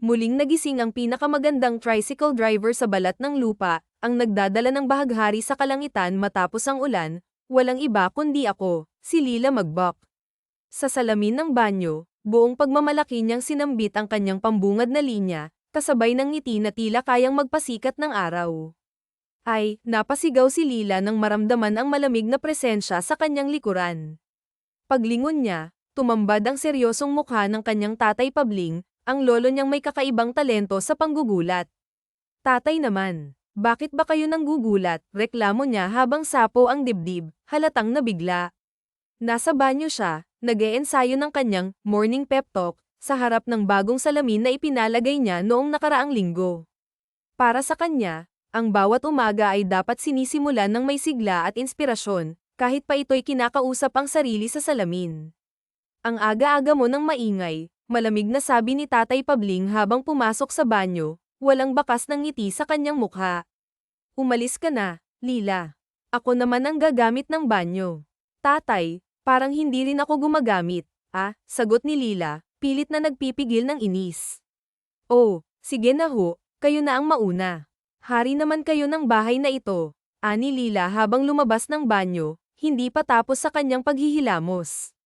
Muling nagising ang pinakamagandang tricycle driver sa balat ng lupa, ang nagdadala ng bahaghari sa kalangitan matapos ang ulan, walang iba kundi ako, si Lila Magbak. Sa salamin ng banyo, buong pagmamalaki niyang sinambit ang kanyang pambungad na linya, kasabay ng ngiti na tila kayang magpasikat ng araw. Ay, napasigaw si Lila nang maramdaman ang malamig na presensya sa kanyang likuran. Paglingon niya, tumambad ang seryosong mukha ng kanyang tatay Pabling, ang lolo niyang may kakaibang talento sa panggugulat. Tatay naman, bakit ba kayo nanggugulat? Reklamo niya habang sapo ang dibdib, halatang nabigla. Nasa banyo siya, nag-eensayo ng kanyang morning pep talk sa harap ng bagong salamin na ipinalagay niya noong nakaraang linggo. Para sa kanya, ang bawat umaga ay dapat sinisimulan ng may sigla at inspirasyon, kahit pa ito'y kinakausap ang sarili sa salamin. Ang aga-aga mo ng maingay, malamig na sabi ni Tatay Pabling habang pumasok sa banyo, walang bakas ng ngiti sa kanyang mukha. Umalis ka na, Lila. Ako naman ang gagamit ng banyo. Tatay, parang hindi rin ako gumagamit, sagot ni Lila, pilit na nagpipigil ng inis. Oh, sige na ho, kayo na ang mauna. Hari naman kayo ng bahay na ito, ani Lila habang lumabas ng banyo, hindi pa tapos sa kanyang paghihilamos.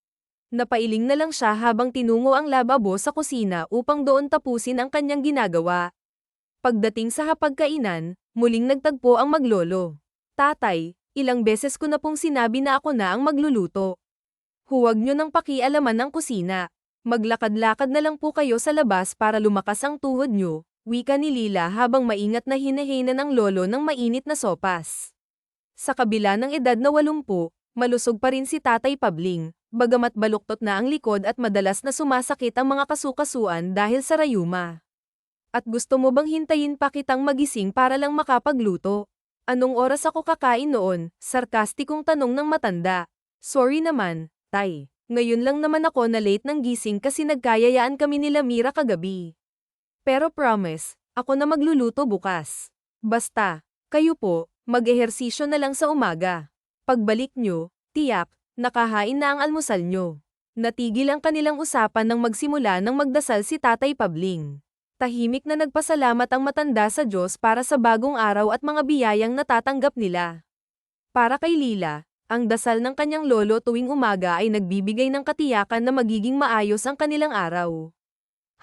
Napailing na lang siya habang tinungo ang lababo sa kusina upang doon tapusin ang kanyang ginagawa. Pagdating sa hapagkainan, muling nagtagpo ang maglolo. Tatay, ilang beses ko na pong sinabi na ako na ang magluluto. Huwag nyo nang pakialaman ang kusina. Maglakad-lakad na lang po kayo sa labas para lumakas ang tuhod nyo, wika ni Lila habang maingat na hinahina ng lolo ng mainit na sopas. Sa kabila ng edad na 80, malusog pa rin si Tatay Pabling, bagamat baluktot na ang likod at madalas na sumasakit ang mga kasukasuan dahil sa rayuma. At gusto mo bang hintayin pa kitang magising para lang makapagluto? Anong oras ako kakain noon? Sarkastikong tanong ng matanda. Sorry naman, Tay. Ngayon lang naman ako na late ng gising kasi nagkayayaan kami nila Mira kagabi. Pero promise, ako na magluluto bukas. Basta, kayo po, mag-ehersisyo na lang sa umaga. Pagbalik nyo, tiyak, nakahain na ang almusal nyo. Natigil ang kanilang usapan nang magsimula ng magdasal si Tatay Pabling. Tahimik na nagpasalamat ang matanda sa Diyos para sa bagong araw at mga biyayang natatanggap nila. Para kay Lila, ang dasal ng kanyang lolo tuwing umaga ay nagbibigay ng katiyakan na magiging maayos ang kanilang araw.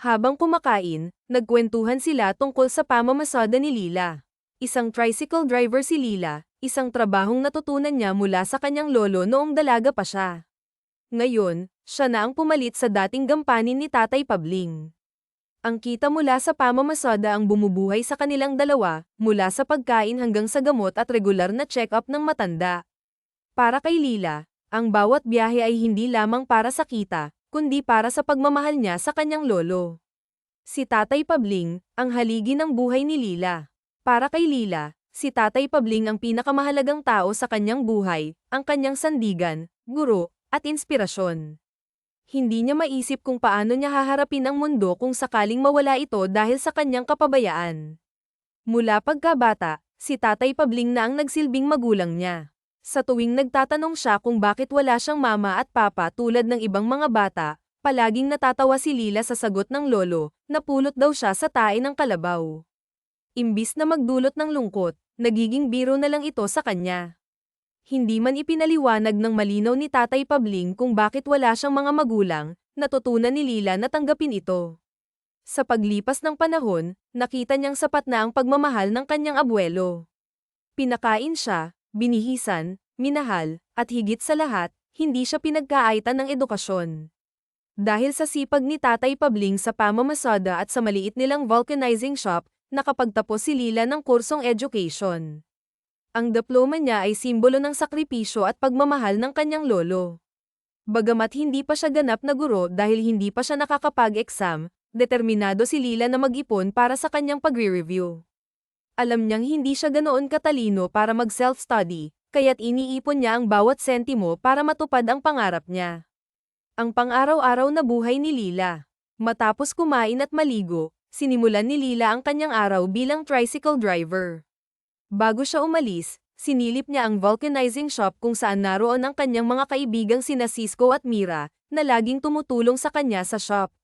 Habang kumakain, nagkwentuhan sila tungkol sa pamamasada ni Lila. Isang tricycle driver si Lila, isang trabahong natutunan niya mula sa kanyang lolo noong dalaga pa siya. Ngayon, siya na ang pumalit sa dating gampanin ni Tatay Pabling. Ang kita mula sa pamamasada ang bumubuhay sa kanilang dalawa, mula sa pagkain hanggang sa gamot at regular na check-up ng matanda. Para kay Lila, ang bawat biyahe ay hindi lamang para sa kita, kundi para sa pagmamahal niya sa kanyang lolo. Si Tatay Pabling, ang haligi ng buhay ni Lila. Para kay Lila, si Tatay Pabling ang pinakamahalagang tao sa kanyang buhay, ang kanyang sandigan, guro, at inspirasyon. Hindi niya maisip kung paano niya haharapin ang mundo kung sakaling mawala ito dahil sa kanyang kapabayaan. Mula pagkabata, si Tatay Pabling na ang nagsilbing magulang niya. Sa tuwing nagtatanong siya kung bakit wala siyang mama at papa tulad ng ibang mga bata, palaging natatawa si Lila sa sagot ng lolo, napulot daw siya sa tae ng kalabaw. Imbis na magdulot ng lungkot, nagiging biro na lang ito sa kanya. Hindi man ipinaliwanag ng malinaw ni Tatay Pabling kung bakit wala siyang mga magulang, natutunan ni Lila na tanggapin ito. Sa paglipas ng panahon, nakita niyang sapat na ang pagmamahal ng kanyang abuelo. Pinakain siya, binihisan, minahal, at higit sa lahat, hindi siya pinagkaaitan ng edukasyon. Dahil sa sipag ni Tatay Pabling sa pamamasada at sa maliit nilang vulcanizing shop, nakapagtapos si Lila ng kursong education. Ang diploma niya ay simbolo ng sakripisyo at pagmamahal ng kanyang lolo. Bagamat hindi pa siya ganap na guro dahil hindi pa siya nakakapag-exam, determinado si Lila na mag-ipon para sa kanyang pagre-review. Alam niyang hindi siya ganoon katalino para mag-self-study, kaya't iniipon niya ang bawat sentimo para matupad ang pangarap niya. Ang pang-araw-araw na buhay ni Lila. Matapos kumain at maligo, sinimulan ni Lila ang kanyang araw bilang tricycle driver. Bago siya umalis, sinilip niya ang vulcanizing shop kung saan naroon ang kanyang mga kaibigang sina Cisco at Mira, na laging tumutulong sa kanya sa shop.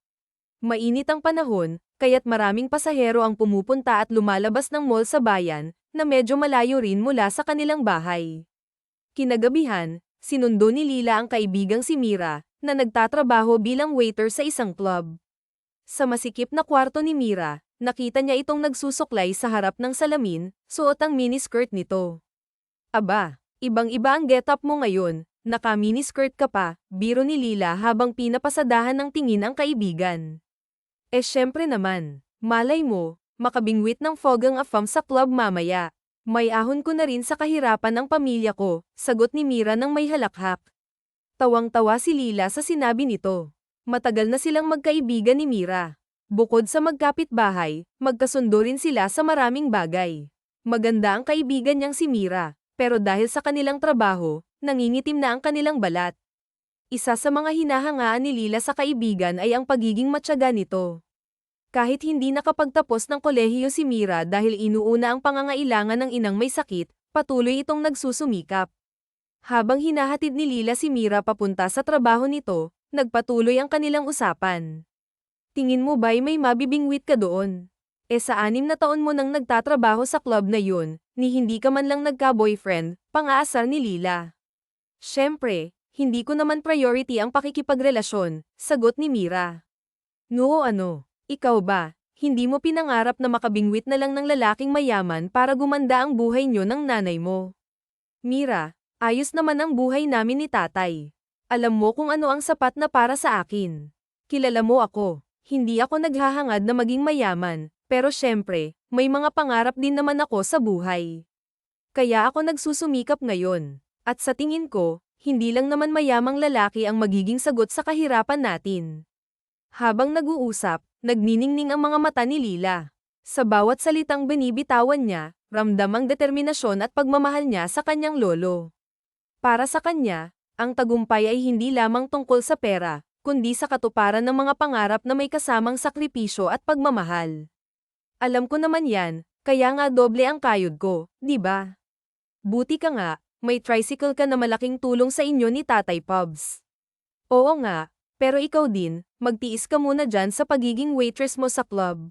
Mainit ang panahon, kaya't maraming pasahero ang pumupunta at lumalabas ng mall sa bayan, na medyo malayo rin mula sa kanilang bahay. Kinagabihan, sinundo ni Lila ang kaibigang si Mira, na nagtatrabaho bilang waiter sa isang club. Sa masikip na kwarto ni Mira, nakita niya itong nagsusuklay sa harap ng salamin, suot ang miniskirt nito. Aba, ibang-iba ang getup mo ngayon, naka-miniskirt ka pa, biro ni Lila habang pinapasadahan ng tingin ang kaibigan. Syempre naman, malay mo, makabingwit ng fogang afam sa club mamaya. May ahon ko na rin sa kahirapan ng pamilya ko, sagot ni Mira ng may halakhak. Tawang-tawa si Lila sa sinabi nito. Matagal na silang magkaibigan ni Mira. Bukod sa magkapitbahay, magkasundo rin sila sa maraming bagay. Maganda ang kaibigan niyang si Mira, pero dahil sa kanilang trabaho, nangingitim na ang kanilang balat. Isa sa mga hinahangaan ni Lila sa kaibigan ay ang pagiging matyaga nito. Kahit hindi nakapagtapos ng kolehiyo si Mira dahil inuuna ang pangangailangan ng inang may sakit, patuloy itong nagsusumikap. Habang hinahatid ni Lila si Mira papunta sa trabaho nito, nagpatuloy ang kanilang usapan. Tingin mo ba'y may mabibingwit ka doon? Sa 6 na taon mo nang nagtatrabaho sa club na yun, ni hindi ka man lang nagka-boyfriend, pang-aasar ni Lila. Siyempre, hindi ko naman priority ang pakikipagrelasyon, sagot ni Mira. No ano, ikaw ba, hindi mo pinangarap na makabingwit na lang ng lalaking mayaman para gumanda ang buhay nyo ng nanay mo? Mira, ayos naman ang buhay namin ni tatay. Alam mo kung ano ang sapat na para sa akin. Kilala mo ako, hindi ako naghahangad na maging mayaman, pero syempre, may mga pangarap din naman ako sa buhay. Kaya ako nagsusumikap ngayon, at sa tingin ko, hindi lang naman mayamang lalaki ang magiging sagot sa kahirapan natin. Habang nag-uusap, nagniningning ang mga mata ni Lila. Sa bawat salitang binibitawan niya, ramdam ang determinasyon at pagmamahal niya sa kanyang lolo. Para sa kanya, ang tagumpay ay hindi lamang tungkol sa pera, kundi sa katuparan ng mga pangarap na may kasamang sakripisyo at pagmamahal. Alam ko naman yan, kaya nga doble ang kayod ko, di ba? Buti ka nga, may tricycle ka na malaking tulong sa inyo ni Tatay Pubs. Oo nga, pero ikaw din, magtiis ka muna dyan sa pagiging waitress mo sa club.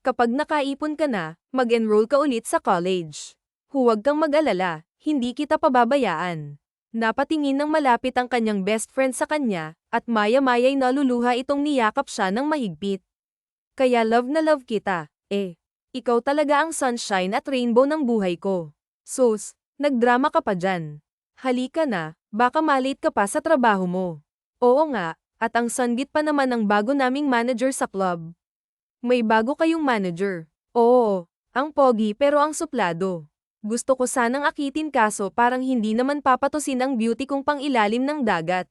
Kapag nakaipon ka na, mag-enroll ka ulit sa college. Huwag kang mag-alala, hindi kita pababayaan. Napatingin ng malapit ang kanyang best friend sa kanya, at maya-maya'y naluluha itong niyakap siya ng mahigpit. Kaya love na love kita, ikaw talaga ang sunshine at rainbow ng buhay ko. Sus, nagdrama ka pa dyan. Halika na, baka malate ka pa sa trabaho mo. Oo nga, at ang sanggit pa naman ng bago naming manager sa club. May bago kayong manager. Oo, ang pogi pero ang suplado. Gusto ko sanang akitin kaso parang hindi naman papatusin ang beauty kong pang-ilalim ng dagat.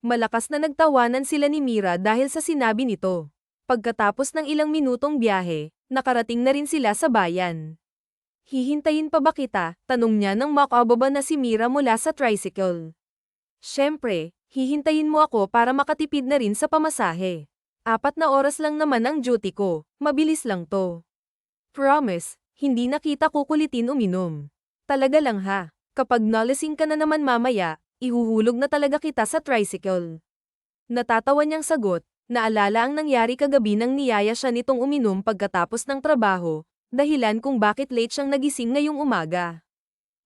Malakas na nagtawanan sila ni Mira dahil sa sinabi nito. Pagkatapos ng ilang minutong biyahe, nakarating na rin sila sa bayan. Hihintayin pa ba kita? Tanong niya nang makababa na si Mira mula sa tricycle. Siyempre, hihintayin mo ako para makatipid na rin sa pamasahe. 4 na oras lang naman ang duty ko, mabilis lang to. Promise, hindi na kita kukulitin uminom. Talaga lang ha, kapag nalasing ka na naman mamaya, ihuhulog na talaga kita sa tricycle. Natatawa niyang sagot, naalala ang nangyari kagabi nang niyaya siya nitong uminom pagkatapos ng trabaho, dahilan kung bakit late siyang nagising ngayong umaga.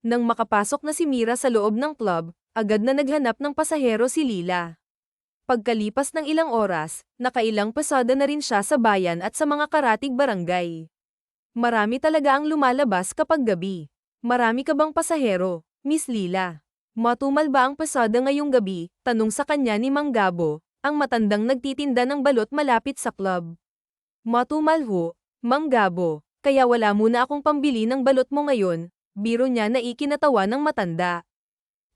Nang makapasok na si Mira sa loob ng club, agad na naghanap ng pasahero si Lila. Pagkalipas ng ilang oras, nakailang pasada na rin siya sa bayan at sa mga karatig barangay. Marami talaga ang lumalabas kapag gabi. Marami ka bang pasahero, Miss Lila? Matumal ba ang pasada ngayong gabi? Tanong sa kanya ni Mang Gabo, ang matandang nagtitinda ng balot malapit sa club. Matumal ho, Mang Gabo, kaya wala muna akong pambili ng balot mo ngayon, biro niya na ikinatawa ng matanda.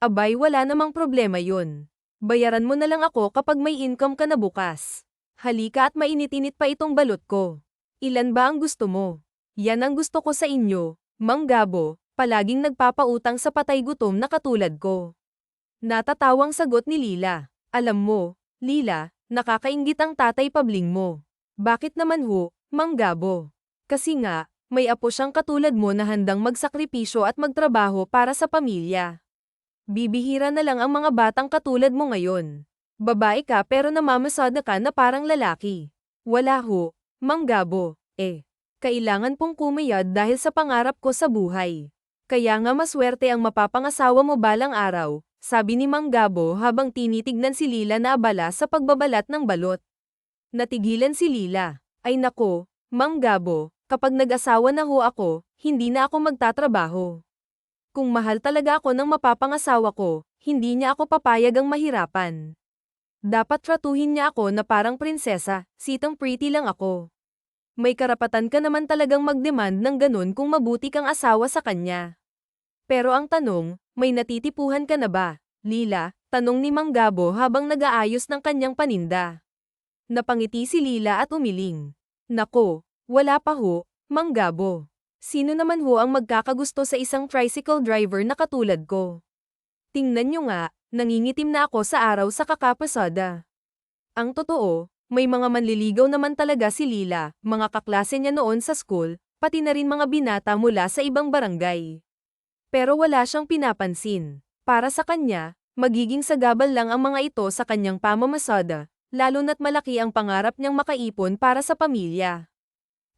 Abay wala namang problema yun. Bayaran mo na lang ako kapag may income ka na bukas. Halika at mainit-init pa itong balot ko. Ilan ba ang gusto mo? Yan ang gusto ko sa inyo, Mang Gabo, palaging nagpapautang sa patay gutom na katulad ko. Natatawang sagot ni Lila. Alam mo, Lila, nakakainggit ang Tatay Pabling mo. Bakit naman ho, Mang Gabo? Kasi nga, may apo siyang katulad mo na handang magsakripisyo at magtrabaho para sa pamilya. Bibihira na lang ang mga batang katulad mo ngayon. Babae ka pero namamasada ka na parang lalaki. Wala ho, Mang Gabo. Kailangan pong kumayad dahil sa pangarap ko sa buhay. Kaya nga maswerte ang mapapangasawa mo balang araw, sabi ni Mang Gabo habang tinitignan si Lila na abala sa pagbabalat ng balot. Natigilan si Lila. Ay nako, Mang Gabo, kapag nag-asawa na ho ako, hindi na ako magtatrabaho. Kung mahal talaga ako ng mapapangasawa ko, hindi niya ako papayag ang mahirapan. Dapat tratuhin niya ako na parang prinsesa, sitang pretty lang ako. May karapatan ka naman talagang mag-demand ng ganun kung mabuti kang asawa sa kanya. Pero ang tanong, may natitipuhan ka na ba, Lila? Tanong ni Mang Gabo habang nag-aayos ng kanyang paninda. Napangiti si Lila at umiling. Nako, wala pa ho, Mang Gabo. Sino naman ho ang magkakagusto sa isang tricycle driver na katulad ko? Tingnan nyo nga, nangingitim na ako sa araw sa kakapasada. Ang totoo, may mga manliligaw naman talaga si Lila, mga kaklase niya noon sa school, pati na rin mga binata mula sa ibang barangay. Pero wala siyang pinapansin. Para sa kanya, magiging sagabal lang ang mga ito sa kanyang pamamasada, lalo na't malaki ang pangarap niyang makaipon para sa pamilya.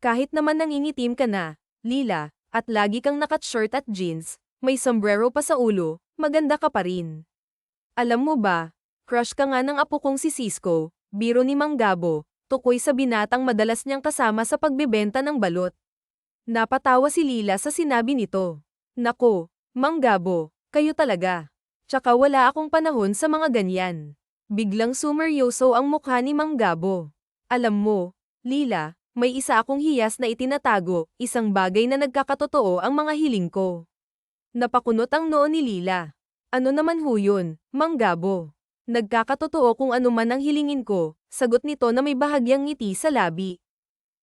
Kahit naman nangingitim ka na, Lila, at lagi kang naka-shirt at jeans, may sombrero pa sa ulo, maganda ka pa rin. Alam mo ba, crush ka nga ng apo kong si Cisco, biro ni Mang Gabo, tukoy sa binatang madalas niyang kasama sa pagbebenta ng balot. Napatawa si Lila sa sinabi nito. Nako, Mang Gabo, kayo talaga. Tsaka wala akong panahon sa mga ganyan. Biglang sumeryoso ang mukha ni Mang Gabo. Alam mo, Lila, may isa akong hiyas na itinatago, isang bagay na nagkakatotoo ang mga hiling ko. Napakunot ang noo ni Lila. Ano naman ho yun, Mang Gabo? Nagkakatotoo kung ano man ang hilingin ko, sagot nito na may bahagyang ngiti sa labi.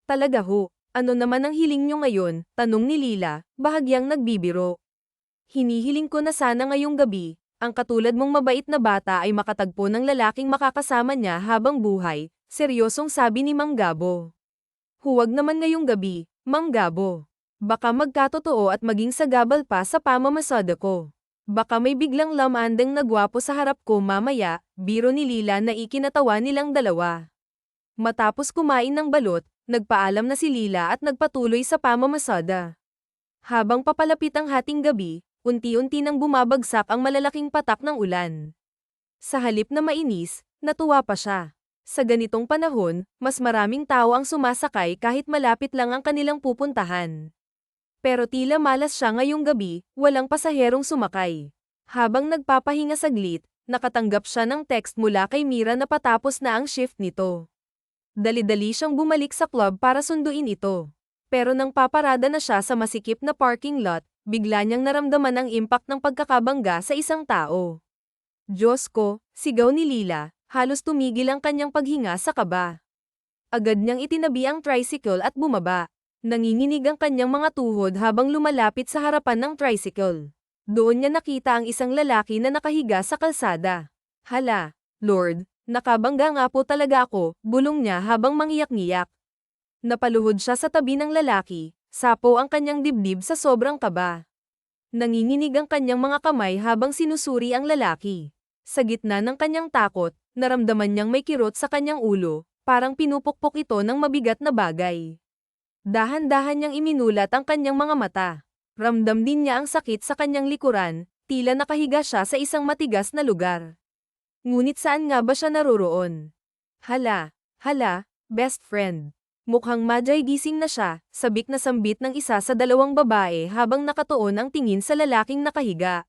Talaga ho, ano naman ang hiling nyo ngayon, tanong ni Lila, bahagyang nagbibiro. Hinihiling ko na sana ngayong gabi, ang katulad mong mabait na bata ay makatagpo ng lalaking makakasama niya habang buhay, seryosong sabi ni Mang Gabo. Huwag naman ngayong gabi, Mang Gabo. Baka magkatotoo at maging sagabal pa sa pamamasada ko. Baka may biglang lamandang nagwapo sa harap ko mamaya, biro ni Lila na ikinatawa nilang dalawa. Matapos kumain ng balot, nagpaalam na si Lila at nagpatuloy sa pamamasada. Habang papalapit ang hating gabi, unti-unti nang bumabagsak ang malalaking patak ng ulan. Sa halip na mainis, natuwa pa siya. Sa ganitong panahon, mas maraming tao ang sumasakay kahit malapit lang ang kanilang pupuntahan. Pero tila malas siya ngayong gabi, walang pasaherong sumakay. Habang nagpapahinga saglit, nakatanggap siya ng text mula kay Mira na patapos na ang shift nito. Dali-dali siyang bumalik sa club para sunduin ito. Pero nang paparada na siya sa masikip na parking lot, bigla niyang naramdaman ang impact ng pagkakabangga sa isang tao. Diyos ko, sigaw ni Lila, halos tumigil ang kanyang paghinga sa kaba. Agad niyang itinabi ang tricycle at bumaba. Nanginginig ang kanyang mga tuhod habang lumalapit sa harapan ng tricycle. Doon niya nakita ang isang lalaki na nakahiga sa kalsada. Hala, Lord, nakabangga nga po talaga ako, bulong niya habang mangiyak-ngiyak. Napaluhod siya sa tabi ng lalaki, sapo ang kanyang dibdib sa sobrang kaba. Nanginginig ang kanyang mga kamay habang sinusuri ang lalaki. Sa gitna ng kanyang takot, naramdaman niyang may kirot sa kanyang ulo, parang pinupukpok ito ng mabigat na bagay. Dahan-dahan niyang iminulat ang kanyang mga mata. Ramdam din niya ang sakit sa kanyang likuran, tila nakahiga siya sa isang matigas na lugar. Ngunit saan nga ba siya naroroon? Hala, best friend. Mukhang madyay gising na siya, sabik na sambit ng isa sa dalawang babae habang nakatuon ang tingin sa lalaking nakahiga.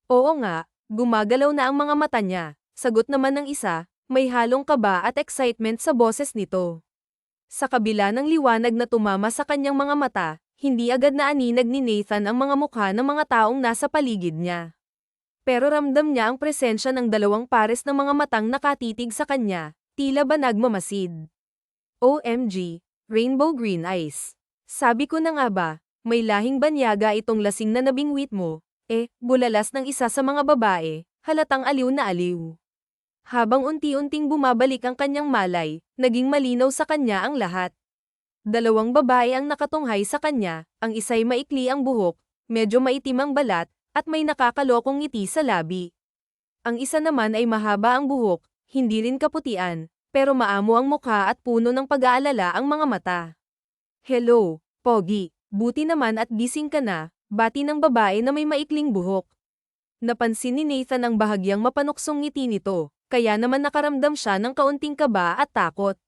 Oo nga, gumagalaw na ang mga mata niya, sagot naman ng isa, may halong kaba at excitement sa boses nito. Sa kabila ng liwanag na tumama sa kanyang mga mata, hindi agad na aninag ni Nathan ang mga mukha ng mga taong nasa paligid niya. Pero ramdam niya ang presensya ng dalawang pares ng mga matang nakatitig sa kanya, tila ba nagmamasid. OMG, Rainbow Green Eyes. Sabi ko na nga ba, may lahing banyaga itong lasing na nabingwit mo, bulalas ng isa sa mga babae, halatang aliw na aliw. Habang unti-unting bumabalik ang kanyang malay, naging malinaw sa kanya ang lahat. Dalawang babae ang nakatunghay sa kanya, ang isa'y maikli ang buhok, medyo maitim ang balat, at may nakakalokong ngiti sa labi. Ang isa naman ay mahaba ang buhok, hindi rin kaputian, pero maamo ang mukha at puno ng pag-aalala ang mga mata. Hello, Pogi. Buti naman at gising ka na, bati ng babae na may maikling buhok. Napansin ni Nathan ang bahagyang mapanuksong ngiti nito, kaya naman nakaramdam siya ng kaunting kaba at takot.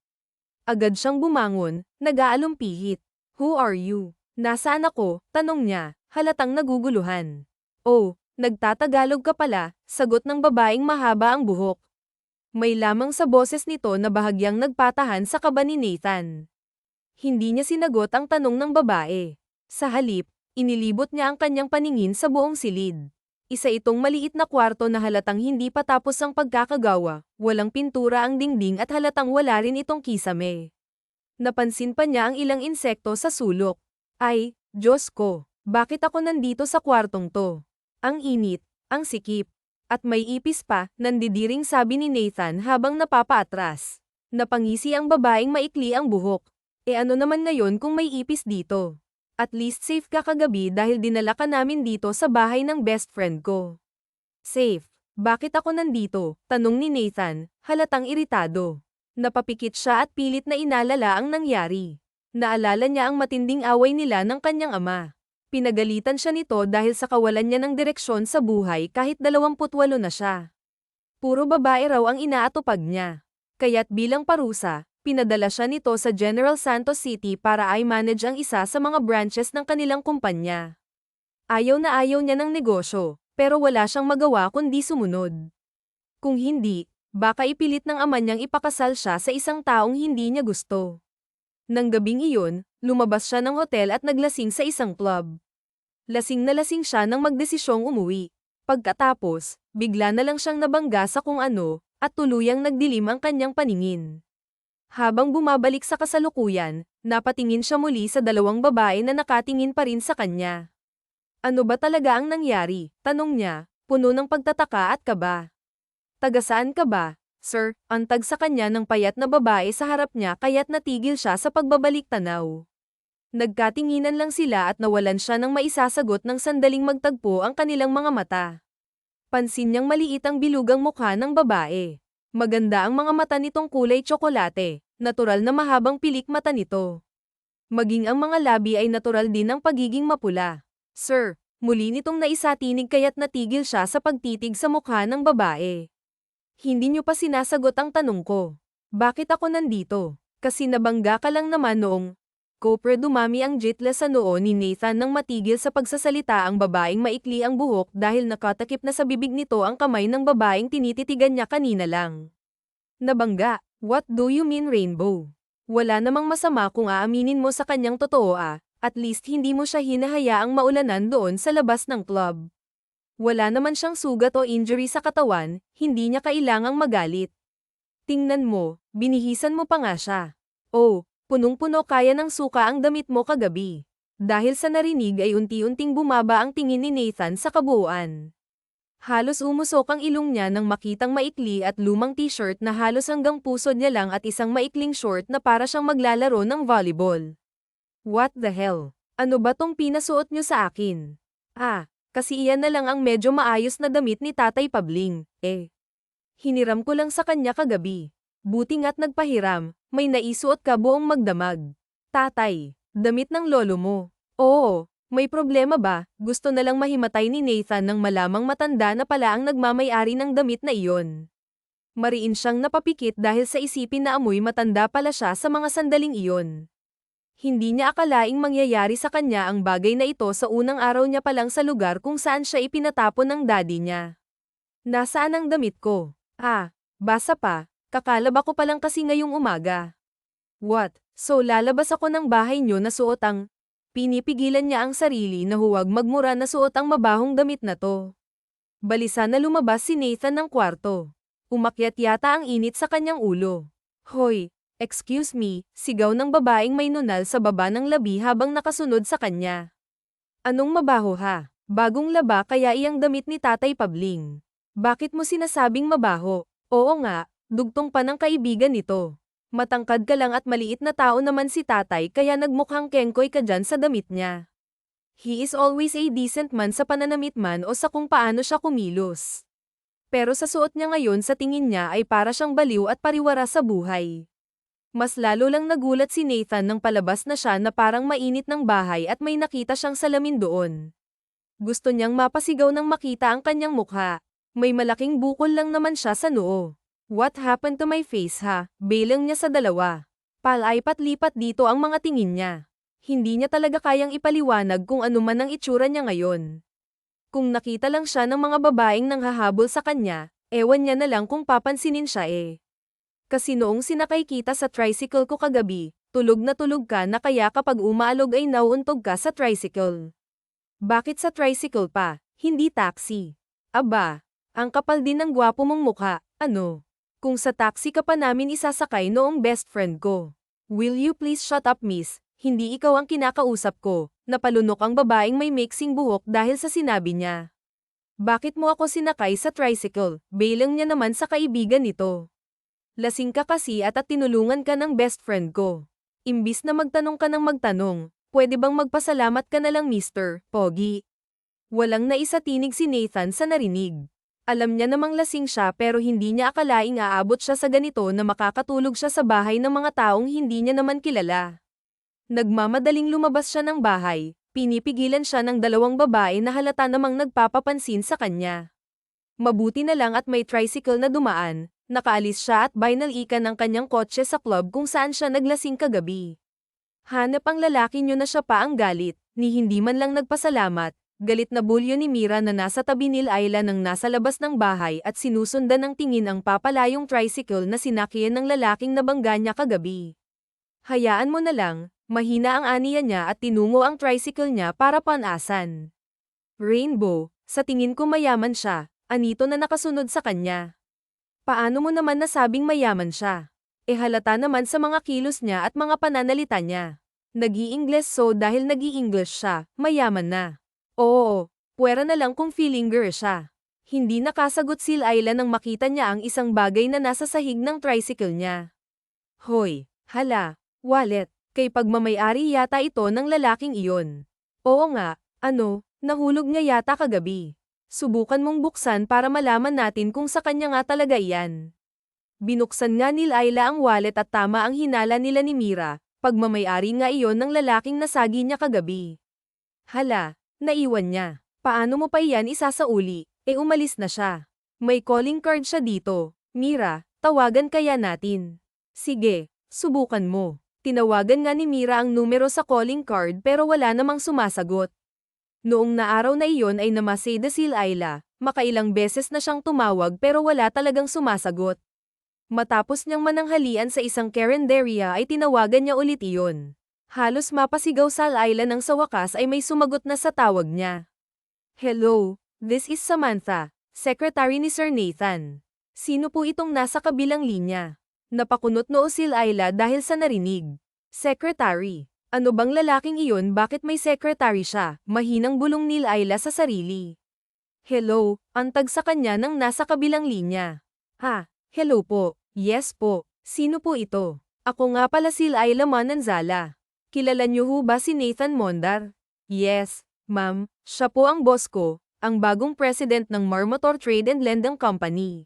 Agad siyang bumangon, nag-aalumpihit. Who are you? Nasaan ako? Tanong niya, halatang naguguluhan. Oh, nagtatagalog ka pala, sagot ng babaeng mahaba ang buhok. May lamang sa boses nito na bahagyang nagpatahan sa kaba ni Nathan. Hindi niya sinagot ang tanong ng babae. Sa halip, inilibot niya ang kanyang paningin sa buong silid. Isa itong maliit na kwarto na halatang hindi pa tapos ang pagkakagawa, walang pintura ang dingding at halatang wala rin itong kisame. Napansin pa niya ang ilang insekto sa sulok. Ay, Diyos ko, bakit ako nandito sa kwartong to? Ang init, ang sikip. At may ipis pa, nandidiring sabi ni Nathan habang napapaatras. Napangisi ang babaeng maikli ang buhok. E ano naman ngayon kung may ipis dito? At least safe ka kagabi dahil dinala ka namin dito sa bahay ng best friend ko. Safe? Bakit ako nandito? Tanong ni Nathan, halatang iritado. Napapikit siya at pilit na inalala ang nangyari. Naalala niya ang matinding away nila ng kanyang ama. Pinagalitan siya nito dahil sa kawalan niya ng direksyon sa buhay kahit 28 na siya. Puro babae raw ang inaatupag niya. Kaya't bilang parusa, pinadala siya nito sa General Santos City para i-manage ang isa sa mga branches ng kanilang kumpanya. Ayaw na ayaw niya ng negosyo, pero wala siyang magawa kundi sumunod. Kung hindi, baka ipilit ng ama niyang ipakasal siya sa isang taong hindi niya gusto. Nang gabing iyon, lumabas siya ng hotel at naglasing sa isang club. Lasing na lasing siya nang magdesisyong umuwi. Pagkatapos, bigla na lang siyang nabangga sa kung ano, at tuluyang nagdilim ang kanyang paningin. Habang bumabalik sa kasalukuyan, napatingin siya muli sa dalawang babae na nakatingin pa rin sa kanya. Ano ba talaga ang nangyari? Tanong niya, puno ng pagtataka at kaba. Taga saan ka ba, sir? Antag sa kanya ng payat na babae sa harap niya kaya't natigil siya sa pagbabalik tanaw. Nagkatinginan lang sila at nawalan siya ng maisasagot ng sandaling magtagpo ang kanilang mga mata. Pansin niyang maliit ang bilugang mukha ng babae. Maganda ang mga mata nitong kulay tsokolate, natural na mahabang pilik mata nito. Maging ang mga labi ay natural din ang pagiging mapula. Sir, muli nitong naisatinig kaya't natigil siya sa pagtitig sa mukha ng babae. Hindi niyo pa sinasagot ang tanong ko. Bakit ako nandito? Kasi nabangga ka lang naman noong... Kopre dumami ang jitla sa noo ni Nathan nang matigil sa pagsasalita ang babaeng maikli ang buhok dahil nakatakip na sa bibig nito ang kamay ng babaeng tinititigan niya kanina lang. Nabangga, what do you mean Rainbow? Wala namang masama kung aaminin mo sa kanyang totoo at least hindi mo siya hinahayaang maulanan doon sa labas ng club. Wala naman siyang sugat o injury sa katawan, hindi niya kailangang magalit. Tingnan mo, binihisan mo pa nga siya. Oh, punong-puno kaya ng suka ang damit mo kagabi. Dahil sa narinig ay unti-unting bumaba ang tingin ni Nathan sa kabuuan. Halos umusok ang ilong niya nang makitang maikli at lumang t-shirt na halos hanggang pusod niya lang at isang maikling short na para siyang maglalaro ng volleyball. What the hell? Ano ba tong pinasuot niyo sa akin? Kasi iyan na lang ang medyo maayos na damit ni Tatay Pabling, Hiniram ko lang sa kanya kagabi. Buti nga't nagpahiram, may naisuot ka buong magdamag. Tatay, damit ng lolo mo. Oo, may problema ba? Gusto na lang mahimatay ni Nathan nang malamang matanda na pala ang nagmamay-ari ng damit na iyon. Mariin siyang napapikit dahil sa isipin na amoy matanda pala siya sa mga sandaling iyon. Hindi niya akalaing mangyayari sa kanya ang bagay na ito sa unang araw niya pa lang sa lugar kung saan siya ipinatapon ng daddy niya. Nasaan ang damit ko? Basa pa. Kakalab ako pa lang kasi ngayong umaga. What? So lalabas ako ng bahay niyo na suot ang... Pinipigilan niya ang sarili na huwag magmura na suot ang mabahong damit na to. Balisa na lumabas si Nathan ng kwarto. Umakyat yata ang init sa kanyang ulo. Hoy, excuse me, sigaw ng babaeng may nunal sa baba ng labi habang nakasunod sa kanya. Anong mabaho ha? Bagong laba kaya iyang damit ni Tatay Pabling. Bakit mo sinasabing mabaho? Oo nga. Dugtong pa ng kaibigan nito. Matangkad ka lang at maliit na tao naman si tatay kaya nagmukhang kengkoy ka dyan sa damit niya. He is always a decent man sa pananamit man o sa kung paano siya kumilos. Pero sa suot niya ngayon sa tingin niya ay para siyang baliw at pariwara sa buhay. Mas lalo lang nagulat si Nathan nang palabas na siya na parang mainit ng bahay at may nakita siyang salamin doon. Gusto niyang mapasigaw nang makita ang kanyang mukha. May malaking bukol lang naman siya sa noo. What happened to my face ha? Bilang niya sa dalawa. Palaipat-lipat dito ang mga tingin niya. Hindi niya talaga kayang ipaliwanag kung ano man ang itsura niya ngayon. Kung nakita lang siya ng mga babaeng nanghahabol sa kanya, ewan niya na lang kung papansinin siya eh. Kasi noong sinakay kita sa tricycle ko kagabi, tulog ka na kaya kapag umaalog ay nauuntog ka sa tricycle. Bakit sa tricycle pa, hindi taxi? Aba, ang kapal din ng gwapo mong mukha, ano? Kung sa taxi ka pa namin isasakay noong best friend ko. Will you please shut up miss, hindi ikaw ang kinakausap ko. Napalunok ang babaeng may mixing buhok dahil sa sinabi niya. Bakit mo ako sinakay sa tricycle? Bilang niya naman sa kaibigan nito. Lasing ka kasi at tinulungan ka ng best friend ko. Imbis na magtanong ka ng magtanong, pwede bang magpasalamat ka na lang Mr. Pogi? Walang naisatinig si Nathan sa narinig. Alam niya namang lasing siya pero hindi niya akalaing aabot siya sa ganito na makakatulog siya sa bahay ng mga taong hindi niya naman kilala. Nagmamadaling lumabas siya ng bahay, pinipigilan siya ng dalawang babae na halata namang nagpapapansin sa kanya. Mabuti na lang at may tricycle na dumaan. Nakaalis siya at binalikan ang kanyang kotse sa club kung saan siya naglasing kagabi. Hanap ang lalaki niyo na siya pa ang galit, ni hindi man lang nagpasalamat. Galit na bulyo ni Mira na nasa tabi ni Ayla nang nasa labas ng bahay at sinusundan ng tingin ang papalayong tricycle na sinakyan ng lalaking nabangga niya kagabi. Hayaan mo na lang, mahina ang aniya niya at tinungo ang tricycle niya para panasan. Rainbow, sa tingin ko mayaman siya, anito na nakasunod sa kanya. Paano mo naman nasabing mayaman siya? E halata naman sa mga kilos niya at mga pananalita niya. Nag-i-Ingles so dahil nag-i-English siya, mayaman na. Oo, puwera na lang kung feeling girl siya. Hindi nakasagot si Ayla nang makita niya ang isang bagay na nasa sahig ng tricycle niya. Hoy, hala, wallet, kay pagmamayari yata ito ng lalaking iyon. Oo nga, ano, nahulog niya yata kagabi. Subukan mong buksan para malaman natin kung sa kanya nga talaga iyan. Binuksan nga ni Ayla ang wallet at tama ang hinala nila ni Mira, pagmamayari nga iyon ng lalaking nasagi niya kagabi. Hala, naiwan niya. Paano mo pa iyan isasauli? E umalis na siya. May calling card siya dito. Mira, tawagan kaya natin. Sige, subukan mo. Tinawagan nga ni Mira ang numero sa calling card pero wala namang sumasagot. Noong naaraw na iyon ay namaseda si Ayla, makailang beses na siyang tumawag pero wala talagang sumasagot. Matapos niyang mananghalian sa isang karinderya ay tinawagan niya ulit iyon. Halos mapasigaw sa Ayla nang sa wakas ay may sumagot na sa tawag niya. Hello, this is Samantha, secretary ni Sir Nathan. Sino po itong nasa kabilang linya? Napakunot noo si Ayla dahil sa narinig. Secretary. Ano bang lalaking iyon bakit may secretary siya? Mahinang bulong ni Ayla sa sarili. Hello, antag sa kanya nang nasa kabilang linya. Ha, hello po, yes po, sino po ito? Ako nga pala si Ayla Mananzala. Kilala niyo ho ba si Nathan Mondar? Yes, ma'am, siya po ang boss ko, ang bagong president ng Marmotor Trade and Lending Company.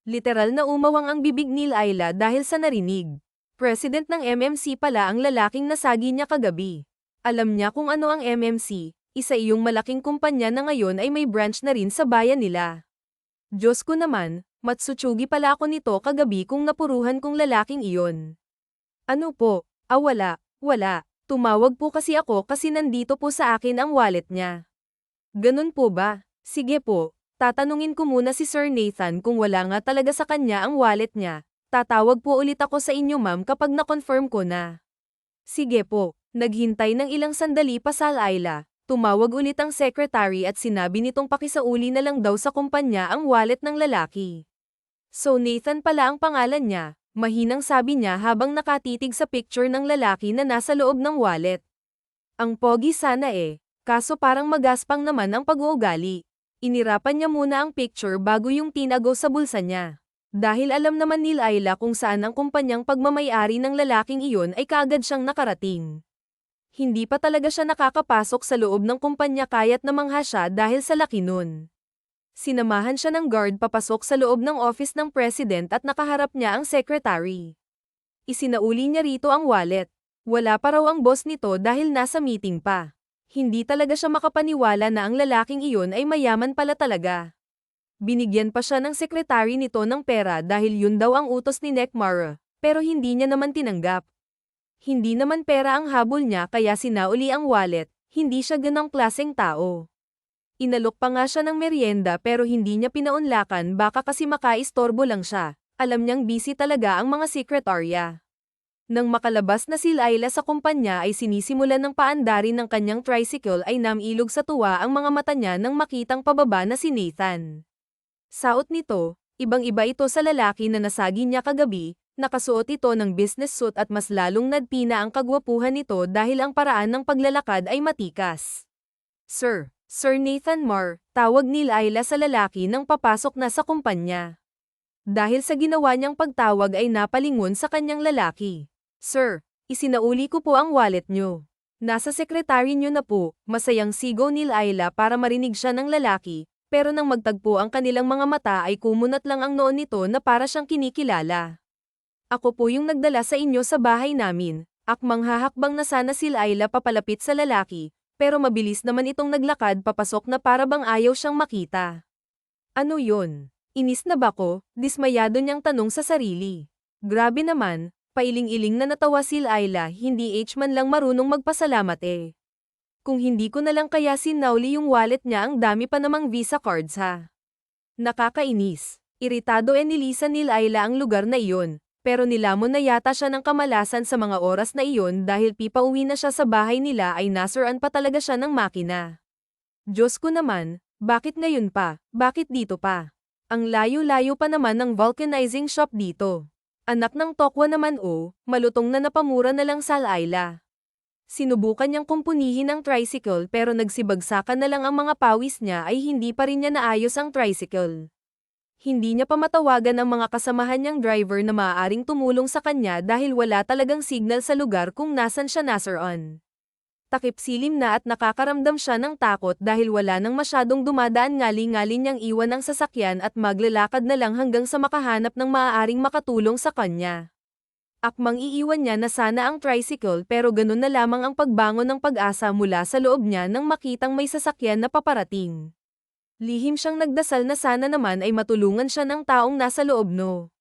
Literal na umawang ang bibig ni Ayla dahil sa narinig. President ng MMC pala ang lalaking nasagi niya kagabi. Alam niya kung ano ang MMC, isa iyong malaking kumpanya na ngayon ay may branch na rin sa bayan nila. Diyos ko naman, matsuchugi pala ako nito kagabi kung napuruhan kong lalaking iyon. Ano po? Wala. Tumawag po kasi ako kasi nandito po sa akin ang wallet niya. Ganun po ba? Sige po, tatanungin ko muna si Sir Nathan kung wala nga talaga sa kanya ang wallet niya. Tatawag po ulit ako sa inyo ma'am kapag na-confirm ko na. Sige po, naghintay ng ilang sandali pa sa Ayla. Tumawag ulit ang secretary at sinabi nitong pakisauli na lang daw sa kumpanya ang wallet ng lalaki. So Nathan pala ang pangalan niya, mahinang sabi niya habang nakatitig sa picture ng lalaki na nasa loob ng wallet. Ang pogi sana kaso parang magaspang naman ang pag-uugali. Inirapan niya muna ang picture bago yung tinago sa bulsa niya. Dahil alam naman ni Ayla kung saan ang kumpanyang pagmamayari ng lalaking iyon ay kaagad siyang nakarating. Hindi pa talaga siya nakakapasok sa loob ng kumpanya kaya't namangha siya dahil sa laki nun. Sinamahan siya ng guard papasok sa loob ng office ng president at nakaharap niya ang secretary. Isinauli niya rito ang wallet. Wala pa raw ang boss nito dahil nasa meeting pa. Hindi talaga siya makapaniwala na ang lalaking iyon ay mayaman pala talaga. Binigyan pa siya ng sekretary nito ng pera dahil yun daw ang utos ni Neckmara, pero hindi niya naman tinanggap. Hindi naman pera ang habol niya kaya sinauli ang wallet, hindi siya ganang klaseng tao. Inalok pa nga siya ng merienda pero hindi niya pinaunlakan baka kasi makaistorbo lang siya. Alam niyang busy talaga ang mga sekretarya. Nang makalabas na si Laila sa kumpanya ay sinisimulan ng paandarin ng kanyang tricycle ay namilog sa tuwa ang mga mata niya nang makitang pababa na si Nathan. Saot nito, ibang-iba ito sa lalaki na nasagi niya kagabi, nakasuot ito ng business suit at mas lalong nadpina ang kagwapuhan nito dahil ang paraan ng paglalakad ay matikas. Sir Nathan Marr, tawag ni Laila sa lalaki nang papasok na sa kumpanya. Dahil sa ginawa niyang pagtawag ay napalingon sa kanyang lalaki. Sir, isinauli ko po ang wallet niyo. Nasa sekretary niyo na po, masayang sigaw ni Laila para marinig siya ng lalaki, pero nang magtagpo ang kanilang mga mata ay kumunat lang ang noon nito na para siyang kinikilala. Ako po yung nagdala sa inyo sa bahay namin. Akmang hahakbang na sana si Laila papalapit sa lalaki, pero mabilis naman itong naglakad papasok na para bang ayaw siyang makita. Ano yun? Inis na ba ko? Dismayado niyang tanong sa sarili. Grabe naman, pailing-iling na natawa si Laila, hindi man lang marunong magpasalamat eh. Kung hindi ko na lang kaya sinauli yung wallet niya ang dami pa namang visa cards ha. Nakakainis. Iritado nilisan ni Laila ang lugar na iyon, pero nilamon na yata siya ng kamalasan sa mga oras na iyon dahil pipauwi na siya sa bahay nila ay nasuran pa talaga siya ng makina. Diyos ko naman, bakit ngayon pa? Bakit dito pa? Ang layo-layo pa naman ng vulcanizing shop dito. Anak ng tokwa naman malutong na napamura na lang sa Laila. Sinubukan niyang kumpunihin ang tricycle pero nagsibagsakan na lang ang mga pawis niya ay hindi pa rin niya naayos ang tricycle. Hindi niya pa matawagan ang mga kasamahan niyang driver na maaaring tumulong sa kanya dahil wala talagang signal sa lugar kung nasan siya nasaroon. Takip silim na at nakakaramdam siya ng takot dahil wala nang masyadong dumadaan ngali-ngali niyang iwan ang sasakyan at maglalakad na lang hanggang sa makahanap ng maaaring makatulong sa kanya. Akmang iiwan niya na sana ang tricycle pero ganun na lamang ang pagbangon ng pag-asa mula sa loob niya nang makitang may sasakyan na paparating. Lihim siyang nagdasal na sana naman ay matulungan siya ng taong nasa loob no.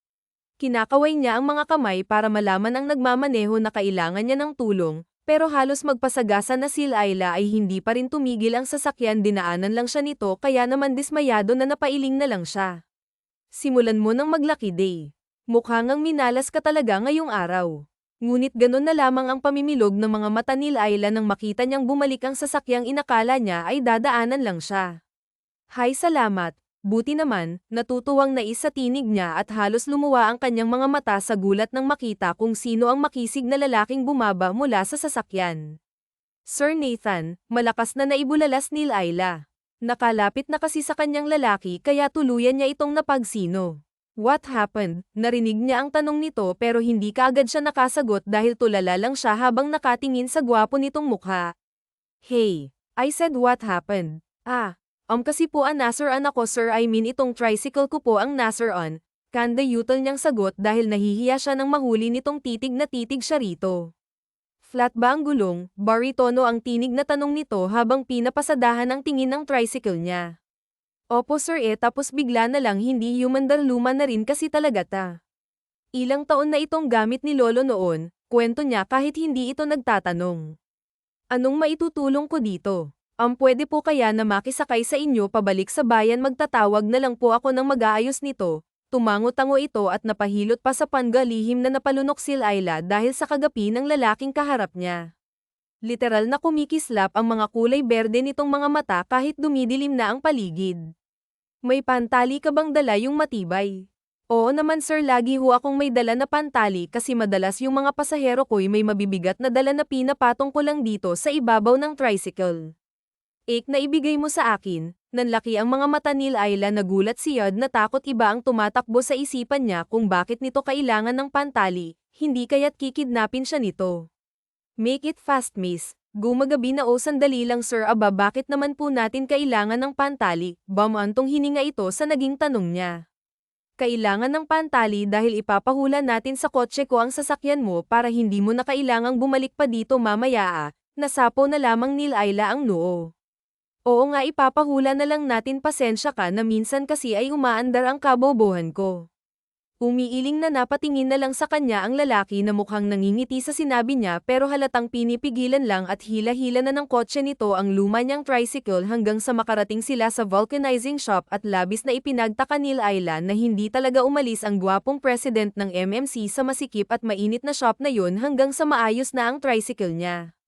Kinakaway niya ang mga kamay para malaman ang nagmamaneho na kailangan niya ng tulong. Pero halos magpasagasa na si Laila ay hindi pa rin tumigil ang sasakyan, dinaanan lang siya nito kaya naman dismayado na napailing na lang siya. Simulan mo ng maglaki day. Mukha ngang minalas ka talaga ngayong araw. Ngunit ganun na lamang ang pamimilog ng mga mata ni Laila nang makita niyang bumalik ang sasakyang inakala niya ay dadaanan lang siya. Hay salamat. Buti naman, natutuwang nais sa tinig niya at halos lumuwa ang kanyang mga mata sa gulat nang makita kung sino ang makisig na lalaking bumaba mula sa sasakyan. Sir Nathan, malakas na naibulalas ni Laila. Nakalapit na kasi sa kanyang lalaki kaya tuluyan niya itong napagsino. What happened? Narinig niya ang tanong nito pero hindi kaagad siya nakasagot dahil tulala lang siya habang nakatingin sa gwapo nitong mukha. Hey, I said what happened? Kasi po nasaran ako sir, I mean itong tricycle ko po ang nasaran. Kanda yutal niyang sagot dahil nahihiya siya nang mahuli nitong titig na titig siya rito. Flat ba ang gulong? Baritono ang tinig na tanong nito habang pinapasadahan ang tingin ng tricycle niya. Opo sir tapos bigla na lang hindi humandar, luma na rin kasi talaga ta. Ilang taon na itong gamit ni Lolo noon, kwento niya kahit hindi ito nagtatanong. Anong maitutulong ko dito? Pwede po kaya na makisakay sa inyo pabalik sa bayan, magtatawag na lang po ako ng mag-aayos nito. Tumango-tango ito at napahilot pa sa pangalihim na napalunok si Laila dahil sa kagapi ng lalaking kaharap niya. Literal na kumikislap ang mga kulay berde nitong mga mata kahit dumidilim na ang paligid. May pantali ka bang dala yung matibay? Oo naman sir, lagi ho akong may dala na pantali kasi madalas yung mga pasahero ko'y may mabibigat na dala na pinapatong ko lang dito sa ibabaw ng tricycle. Na ibigay mo sa akin, nanlaki ang mga mata ni Laila, nagulat siya na takot iba ang tumatakbo sa isipan niya kung bakit nito kailangan ng pantali, hindi kaya't kikidnapin siya nito. Make it fast miss, Gumagabi na o sandali lang sir aba bakit naman po natin kailangan ng pantali, bamantong hininga ito sa naging tanong niya. Kailangan ng pantali dahil ipapahula natin sa kotse ko ang sasakyan mo para hindi mo na kailangang bumalik pa dito mamaya nasapo na lamang ni Ayla ang noo. Oo nga ipapahula na lang natin pasensya ka na minsan kasi ay umaandar ang kabobohan ko. Umiiling na napatingin na lang sa kanya ang lalaki na mukhang nangingiti sa sinabi niya pero halatang pinipigilan lang at hila-hila na ng kotse nito ang luma niyang tricycle hanggang sa makarating sila sa vulcanizing shop at labis na ipinagtaka ni Ayla na hindi talaga umalis ang gwapong president ng MMC sa masikip at mainit na shop na yun hanggang sa maayos na ang tricycle niya.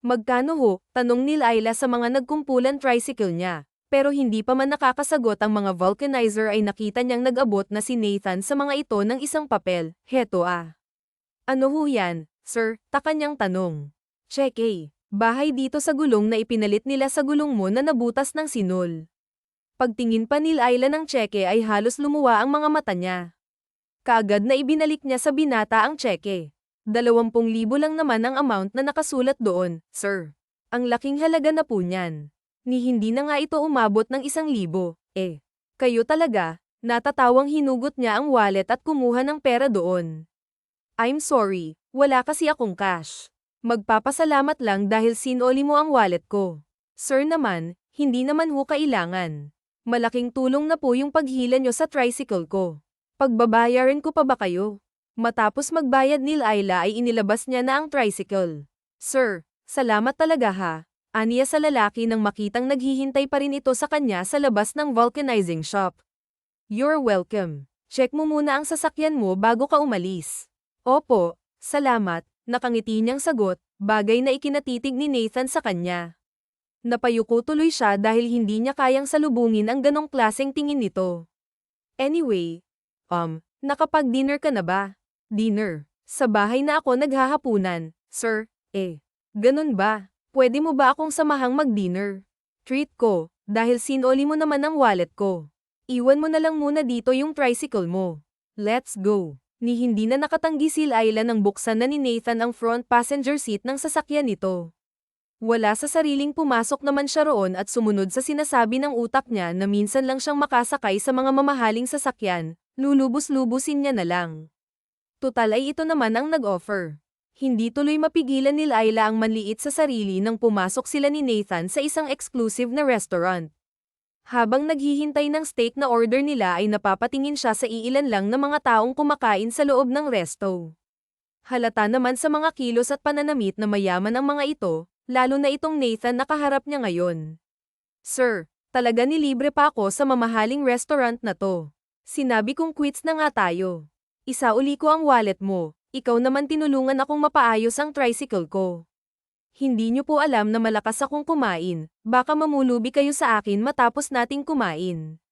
Magkano ho? Tanong ni Ayla sa mga nagkumpulan tricycle niya. Pero hindi pa man nakakasagot ang mga vulcanizer ay nakita niyang nag-abot na si Nathan sa mga ito ng isang papel. Heto Ano ho yan, sir? Taka niyang tanong. Cheque. Bahay dito sa gulong na ipinalit nila sa gulong mo na nabutas ng sinol. Pagtingin pa ni Ayla ng cheque ay halos lumuwa ang mga mata niya. Kaagad na ibinalik niya sa binata ang cheque. 20,000 lang naman ang amount na nakasulat doon, sir. Ang laking halaga na po niyan. Ni hindi na nga ito umabot ng 1,000. Kayo talaga, natatawang hinugot niya ang wallet at kumuha ng pera doon. I'm sorry, wala kasi akong cash. Magpapasalamat lang dahil sinoli mo ang wallet ko. Sir naman, hindi naman ho kailangan. Malaking tulong na po yung paghila nyo sa tricycle ko. Pagbabayaran ko pa ba kayo? Matapos magbayad ni Ayla ay inilabas niya na ang tricycle. Sir, salamat talaga ha. Aniya sa lalaki nang makitang naghihintay pa rin ito sa kanya sa labas ng vulcanizing shop. You're welcome. Check mo muna ang sasakyan mo bago ka umalis. Opo, salamat, nakangiti niyang sagot, bagay na ikinatitig ni Nathan sa kanya. Napayuko tuloy siya dahil hindi niya kayang salubungin ang ganong klaseng tingin nito. Anyway, nakapag-dinner ka na ba? Dinner. Sa bahay na ako naghahapunan, sir. Ganun ba? Pwede mo ba akong samahang mag-dinner? Treat ko, dahil sinoli mo naman ang wallet ko. Iwan mo na lang muna dito yung tricycle mo. Let's go. Ni hindi na nakatanggi si Ayla nang buksan na ni Nathan ang front passenger seat ng sasakyan nito. Wala sa sariling pumasok naman siya roon at sumunod sa sinasabi ng utak niya na minsan lang siyang makasakay sa mga mamahaling sasakyan, lulubos-lubusin niya na lang. Tutal ay ito naman ang nag-offer. Hindi tuloy mapigilan ni Ayla ang manliit sa sarili nang pumasok sila ni Nathan sa isang exclusive na restaurant. Habang naghihintay ng steak na order nila ay napapatingin siya sa iilan lang na mga taong kumakain sa loob ng resto. Halata naman sa mga kilos at pananamit na mayaman ang mga ito, lalo na itong Nathan na kaharap niya ngayon. Sir, talaga nilibre pa ako sa mamahaling restaurant na to. Sinabi kong quits na nga tayo. Isauli ko ang wallet mo. Ikaw naman tinulungan akong mapaayos ang tricycle ko. Hindi niyo po alam na malakas akong kumain, baka mamulubi kayo sa akin matapos nating kumain.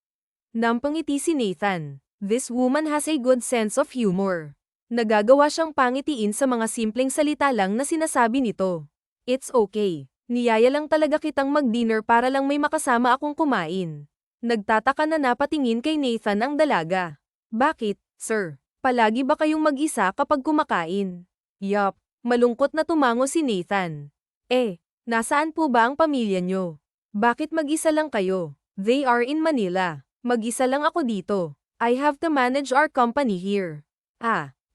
Nampangiti si Nathan. This woman has a good sense of humor. Nagagawa siyang pangitiin sa mga simpleng salita lang na sinasabi nito. It's okay. Niyaya lang talaga kitang mag-dinner para lang may makasama akong kumain. Nagtataka na napatingin kay Nathan ang dalaga. Bakit, sir? Palagi ba kayong mag-isa kapag kumakain? Yup, malungkot na tumango si Nathan. Nasaan po ba ang pamilya nyo? Bakit mag-isa lang kayo? They are in Manila. Mag-isa lang ako dito. I have to manage our company here.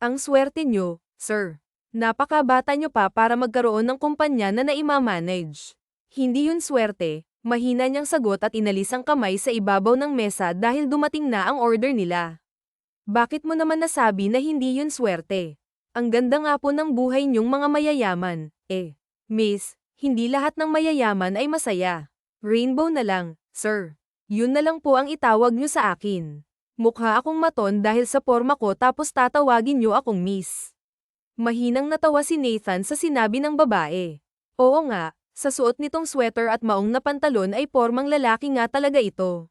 Ang swerte nyo, sir. Napakabata nyo pa para magkaroon ng kumpanya na naimamanage. Hindi yun swerte, mahina niyang sagot at inalis ang kamay sa ibabaw ng mesa dahil dumating na ang order nila. Bakit mo naman nasabi na hindi yun swerte? Ang ganda nga po ng buhay niyong mga mayayaman. Miss, hindi lahat ng mayayaman ay masaya. Rainbow na lang, sir. Yun na lang po ang itawag niyo sa akin. Mukha akong maton dahil sa porma ko tapos tatawagin niyo akong miss. Mahinang natawa si Nathan sa sinabi ng babae. Oo nga, sa suot nitong sweater at maong na pantalon ay pormang lalaki nga talaga ito.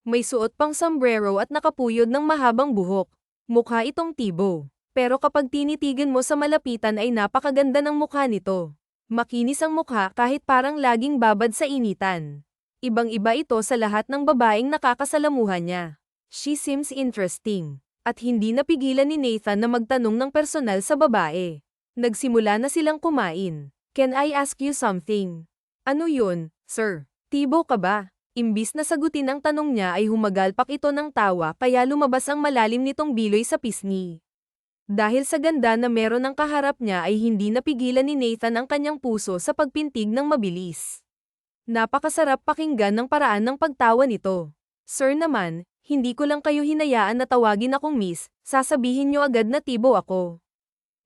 May suot pang sombrero at nakapuyod ng mahabang buhok. Mukha itong tibo. Pero kapag tinitigan mo sa malapitan ay napakaganda ng mukha nito. Makinis ang mukha kahit parang laging babad sa initan. Ibang-iba ito sa lahat ng babaeng nakakasalamuhan niya. She seems interesting. At hindi napigilan ni Nathan na magtanong ng personal sa babae. Nagsimula na silang kumain. Can I ask you something? Ano yun, sir? Tibo ka ba? Imbis na sagutin ang tanong niya ay humagalpak ito ng tawa kaya lumabas ang malalim nitong biloy sa pisngi. Dahil sa ganda na meron ng kaharap niya ay hindi napigilan ni Nathan ang kanyang puso sa pagpintig ng mabilis. Napakasarap pakinggan ng paraan ng pagtawa nito. Sir naman, hindi ko lang kayo hinayaan na tawagin akong miss, sasabihin niyo agad na tibo ako.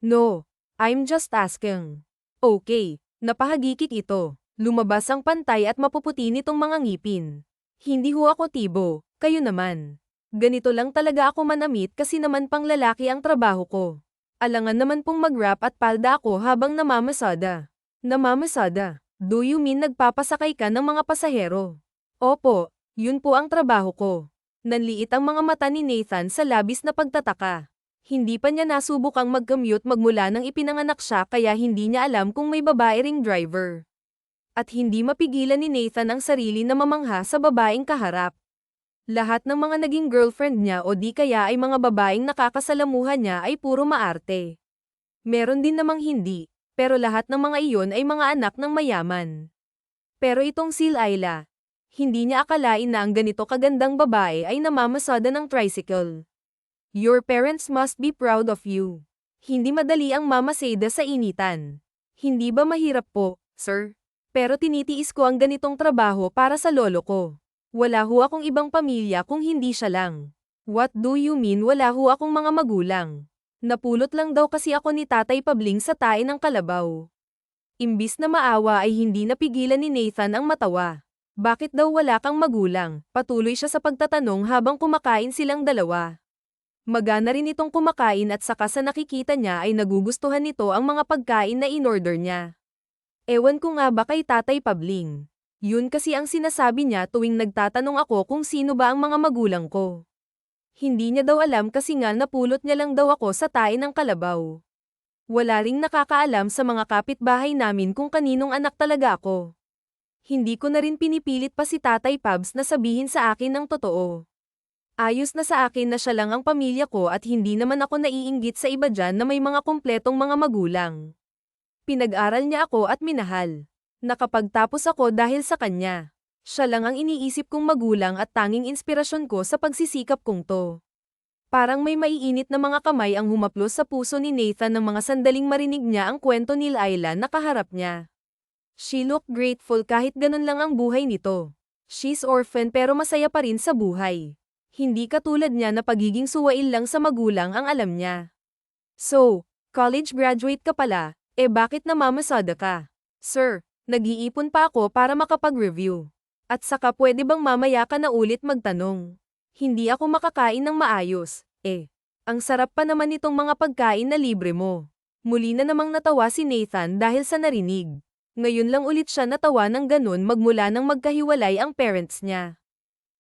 No, I'm just asking. Okay, napahagikik ito. Lumabas ang pantay at mapuputi nitong mga ngipin. Hindi ho ako tibo, kayo naman. Ganito lang talaga ako manamit kasi naman pang lalaki ang trabaho ko. Alangan naman pong mag-rap at palda ako habang namamasada. Namamasada? Do you mean nagpapasakay ka ng mga pasahero? Opo, yun po ang trabaho ko. Nanliit ang mga mata ni Nathan sa labis na pagtataka. Hindi pa niya nasubukang mag-commute magmula nang ipinanganak siya kaya hindi niya alam kung may babae ring driver. At hindi mapigilan ni Nathan ang sarili na mamangha sa babaeng kaharap. Lahat ng mga naging girlfriend niya o di kaya ay mga babaeng nakakasalamuhan niya ay puro maarte. Meron din namang hindi, pero lahat ng mga iyon ay mga anak ng mayaman. Pero itong si Layla, hindi niya akalain na ang ganito kagandang babae ay namamasada ng tricycle. Your parents must be proud of you. Hindi madali ang mamasada sa initan. Hindi ba mahirap po, sir? Pero tinitiis ko ang ganitong trabaho para sa lolo ko. Wala ho akong ibang pamilya kung hindi siya lang. What do you mean wala ho akong mga magulang? Napulot lang daw kasi ako ni Tatay Pabling sa tae ng kalabaw. Imbis na maawa ay hindi napigilan ni Nathan ang matawa. Bakit daw wala kang magulang? Patuloy siya sa pagtatanong habang kumakain silang dalawa. Magana rin itong kumakain at saka sa nakikita niya ay nagugustuhan nito ang mga pagkain na in-order niya. Ewan ko nga ba kay Tatay Pabling. Yun kasi ang sinasabi niya tuwing nagtatanong ako kung sino ba ang mga magulang ko. Hindi niya daw alam kasi nga napulot niya lang daw ako sa tae ng kalabaw. Wala ring nakakaalam sa mga kapitbahay namin kung kaninong anak talaga ako. Hindi ko na rin pinipilit pa si Tatay Pabs na sabihin sa akin ng totoo. Ayos na sa akin na siya lang ang pamilya ko at hindi naman ako naiinggit sa iba dyan na may mga kumpletong mga magulang. Pinag-aral niya ako at minahal. Nakapagtapos ako dahil sa kanya. Siya lang ang iniisip kong magulang at tanging inspirasyon ko sa pagsisikap kong to. Parang may maiinit na mga kamay ang humaplos sa puso ni Nathan ng mga sandaling marinig niya ang kwento ni Layla na kaharap niya. She looked grateful kahit ganun lang ang buhay nito. She's orphan pero masaya pa rin sa buhay. Hindi katulad niya na pagiging suwail lang sa magulang ang alam niya. So, college graduate ka pala. Bakit namamasada ka? Sir, nag-iipon pa ako para makapag-review. At saka pwede bang mamaya ka na ulit magtanong? Hindi ako makakain ng maayos. Ang sarap pa naman nitong mga pagkain na libre mo. Muli na namang natawa si Nathan dahil sa narinig. Ngayon lang ulit siya natawa ng ganun magmula nang magkahiwalay ang parents niya.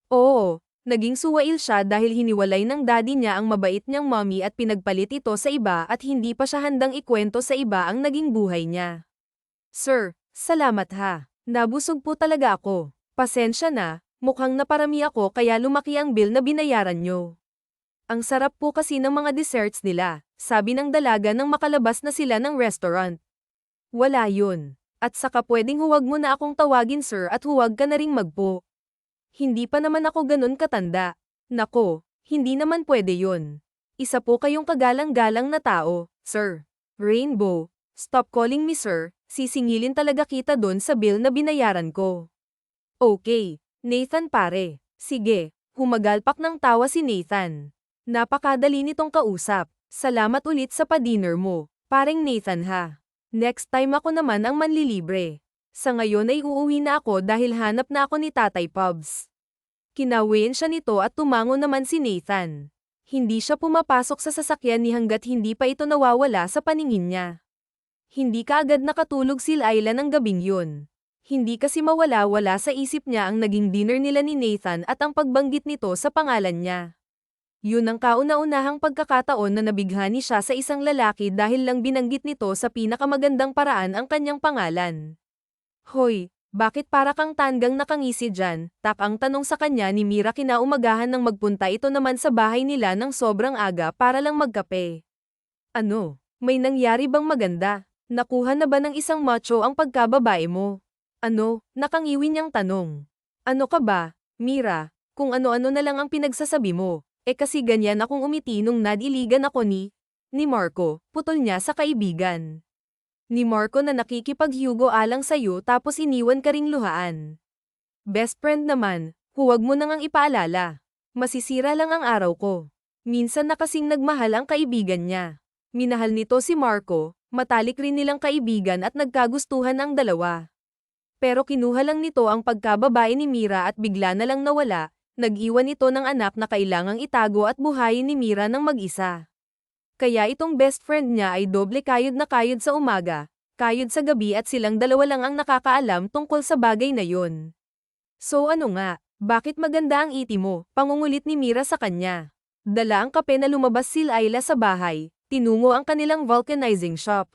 Oo, naging suwail siya dahil hiniwalay ng daddy niya ang mabait niyang mommy at pinagpalit ito sa iba at hindi pa siya handang ikwento sa iba ang naging buhay niya. Sir, salamat ha. Nabusog po talaga ako. Pasensya na, mukhang naparami ako kaya lumaki ang bill na binayaran nyo. Ang sarap po kasi ng mga desserts nila, sabi ng dalaga nang makalabas na sila ng restaurant. Wala yun. At saka pwedeng huwag mo na akong tawagin sir at huwag ka na ring magpo. Hindi pa naman ako ganun katanda. Nako, hindi naman pwede yun. Isa po kayong kagalang-galang na tao, sir. Rainbow, stop calling me sir, sisingilin talaga kita doon sa bill na binayaran ko. Okay, Nathan pare. Sige, humagalpak ng tawa si Nathan. Napakadali nitong kausap. Salamat ulit sa pa-dinner mo, pareng Nathan ha. Next time ako naman ang manlilibre. Sa ngayon ay uuwi na ako dahil hanap na ako ni Tatay Pubs. Kinawian siya nito at tumango naman si Nathan. Hindi siya pumapasok sa sasakyan ni hanggat hindi pa ito nawawala sa paningin niya. Hindi kaagad nakatulog si Layla ng gabing yun. Hindi kasi mawala-wala sa isip niya ang naging dinner nila ni Nathan at ang pagbanggit nito sa pangalan niya. Yun ang kauna-unahang pagkakataon na nabighani siya sa isang lalaki dahil lang binanggit nito sa pinakamagandang paraan ang kanyang pangalan. Hoy, bakit para kang tanggang nakangisi dyan? Ang tanong sa kanya ni Mira kinaumagahan nang magpunta ito naman sa bahay nila ng sobrang aga para lang magkape. Ano, may nangyari bang maganda? Nakuha na ba ng isang macho ang pagkababae mo? Ano? Nakangiwi niyang tanong. Ano ka ba, Mira? Kung ano-ano na lang ang pinagsasabi mo. Kasi ganyan akong umiti nung nadiligan ako ni Marco, putol niya sa kaibigan. Ni Marco na nakikipaghyugo alang sa'yo tapos iniwan ka ring luhaan. Best friend naman, huwag mo nang ipaalala. Masisira lang ang araw ko. Minsan na kasing nagmahal ang kaibigan niya. Minahal nito si Marco, matalik rin nilang kaibigan at nagkagustuhan ang dalawa. Pero kinuha lang nito ang pagkababae ni Mira at bigla na lang nawala, nag-iwan ito ng anak na kailangang itago at buhayin ni Mira ng mag-isa. Kaya itong best friend niya ay doble kayod na kayod sa umaga, kayod sa gabi at silang dalawa lang ang nakakaalam tungkol sa bagay na yon. So ano nga, bakit maganda ang iti mo? Pangungulit ni Mira sa kanya. Dala ang kape na lumabas si Ayla sa bahay, tinungo ang kanilang vulcanizing shop.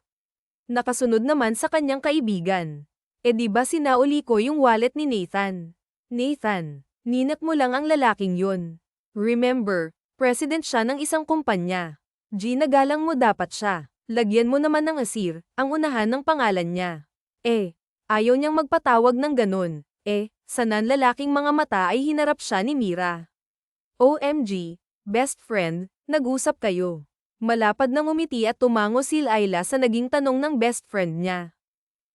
Nakasunod naman sa kanyang kaibigan. Di ba sinauli ko yung wallet ni Nathan? Nathan, ninat mo lang ang lalaking yun. Remember, president siya ng isang kumpanya. Ginagalang mo dapat siya. Lagyan mo naman ng asir, ang unahan ng pangalan niya. Ayaw niyang magpatawag ng ganun. Sa nanlalaking mga mata ay hinarap siya ni Mira. OMG, best friend, nag-usap kayo. Malapad nang umiti at tumango si Ayla sa naging tanong ng best friend niya.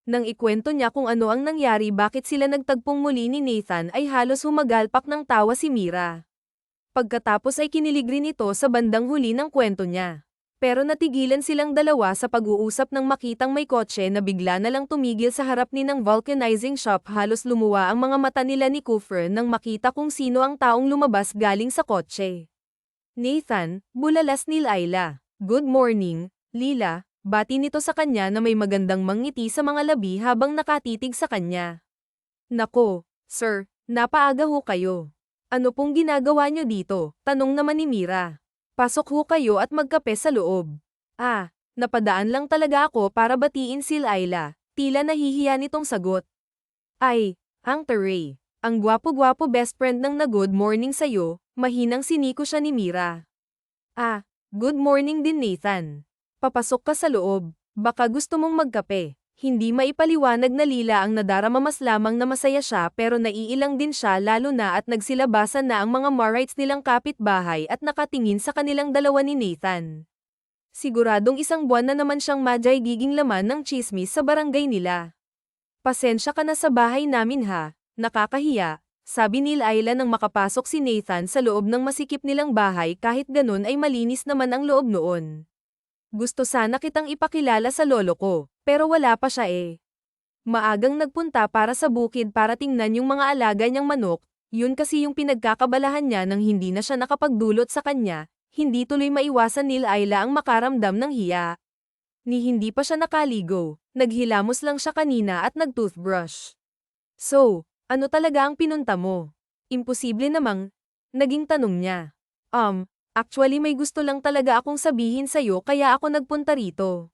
Nang ikwento niya kung ano ang nangyari bakit sila nagtagpong muli ni Nathan ay halos humagalpak ng tawa si Mira. Pagkatapos ay kinilig rin ito sa bandang huli ng kwento niya. Pero natigilan silang dalawa sa pag-uusap nang makitang may kotse na bigla na lang tumigil sa harap ni ng vulcanizing shop. Halos lumuwa ang mga mata nila ni Cooper nang makita kung sino ang taong lumabas galing sa kotse. Nathan, bulalas ni Ayla. Good morning, Lila. Bati nito sa kanya na may magandang mangiti sa mga labi habang nakatitig sa kanya. Nako, sir, napaaga ho kayo. Ano pong ginagawa niyo dito? Tanong naman ni Mira. Pasok ho kayo at magkape sa loob. Napadaan lang talaga ako para batiin si Ayla. Tila nahihiya nitong sagot. Ang Teray. Ang gwapo-gwapo best friend ng na-good morning sa'yo, mahinang siniko siya ni Mira. Good morning din Nathan. Papasok ka sa loob. Baka gusto mong magkape. Hindi maipaliwanag na Lila ang nadarama mas lamang na masaya siya pero naiilang din siya lalo na at nagsilabasan na ang mga Marites nilang kapitbahay at nakatingin sa kanilang dalawa ni Nathan. Siguradong isang buwan na naman siyang madyay giging laman ng chismis sa barangay nila. Pasensya ka na sa bahay namin ha, nakakahiya, sabi ni Ayla nang makapasok si Nathan sa loob ng masikip nilang bahay kahit ganun ay malinis naman ang loob noon. Gusto sana kitang ipakilala sa lolo ko, pero wala pa siya Maagang nagpunta para sa bukid para tingnan yung mga alaga niyang manok, yun kasi yung pinagkakabalahan niya nang hindi na siya nakapagdulot sa kanya, hindi tuloy maiwasan ni Ayla ang makaramdam ng hiya. Hindi pa siya nakaligo, naghilamos lang siya kanina at nagtoothbrush. So, ano talaga ang pinunta mo? Imposible namang, naging tanong niya. Actually may gusto lang talaga akong sabihin sa'yo kaya ako nagpunta rito.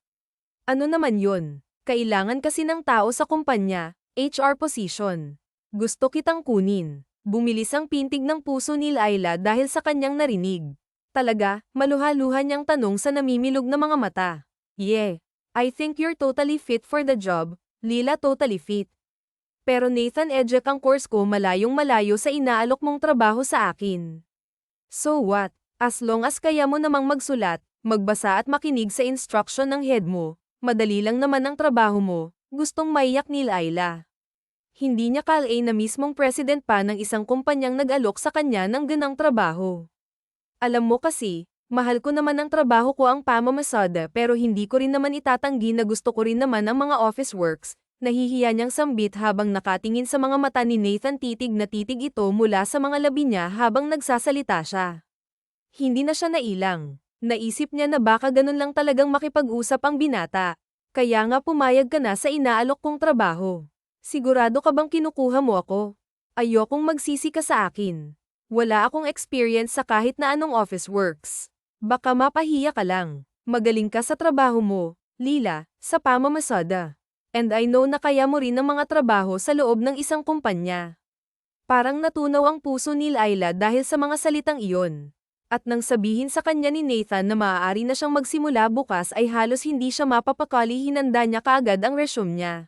Ano naman yun? Kailangan kasi ng tao sa kumpanya, HR position. Gusto kitang kunin. Bumilis ang pintig ng puso ni Ayla dahil sa kanyang narinig. Talaga, maluha-luha niyang tanong sa namimilog na mga mata. Yeah, I think you're totally fit for the job, Lila totally fit. Pero Nathan Ejek ang course ko malayong malayo sa inaalok mong trabaho sa akin. So what? As long as kaya mo namang magsulat, magbasa at makinig sa instruction ng head mo, madali lang naman ang trabaho mo, gustong maiyak ni Ayla. Hindi niya kala na mismong president pa ng isang kumpanyang nag-alok sa kanya ng ganang trabaho. Alam mo kasi, mahal ko naman ang trabaho ko ang pamamasada pero hindi ko rin naman itatanggi na gusto ko rin naman ang mga office works, nahihiya niyang sambit habang nakatingin sa mga mata ni Nathan titig na titig ito mula sa mga labi niya habang nagsasalita siya. Hindi na siya nailang. Naisip niya na baka ganun lang talagang makipag-usap ang binata. Kaya nga pumayag ka na sa inaalok kong trabaho. Sigurado ka bang kinukuha mo ako? Ayokong magsisi ka sa akin. Wala akong experience sa kahit na anong office works. Baka mapahiya ka lang. Magaling ka sa trabaho mo, Lila, sa pamamasada. And I know na kaya mo rin ang mga trabaho sa loob ng isang kumpanya. Parang natunaw ang puso ni Ayla dahil sa mga salitang iyon. At nang sabihin sa kanya ni Nathan na maaari na siyang magsimula bukas ay halos hindi siya mapapakali, hinanda niya kaagad ang resume niya.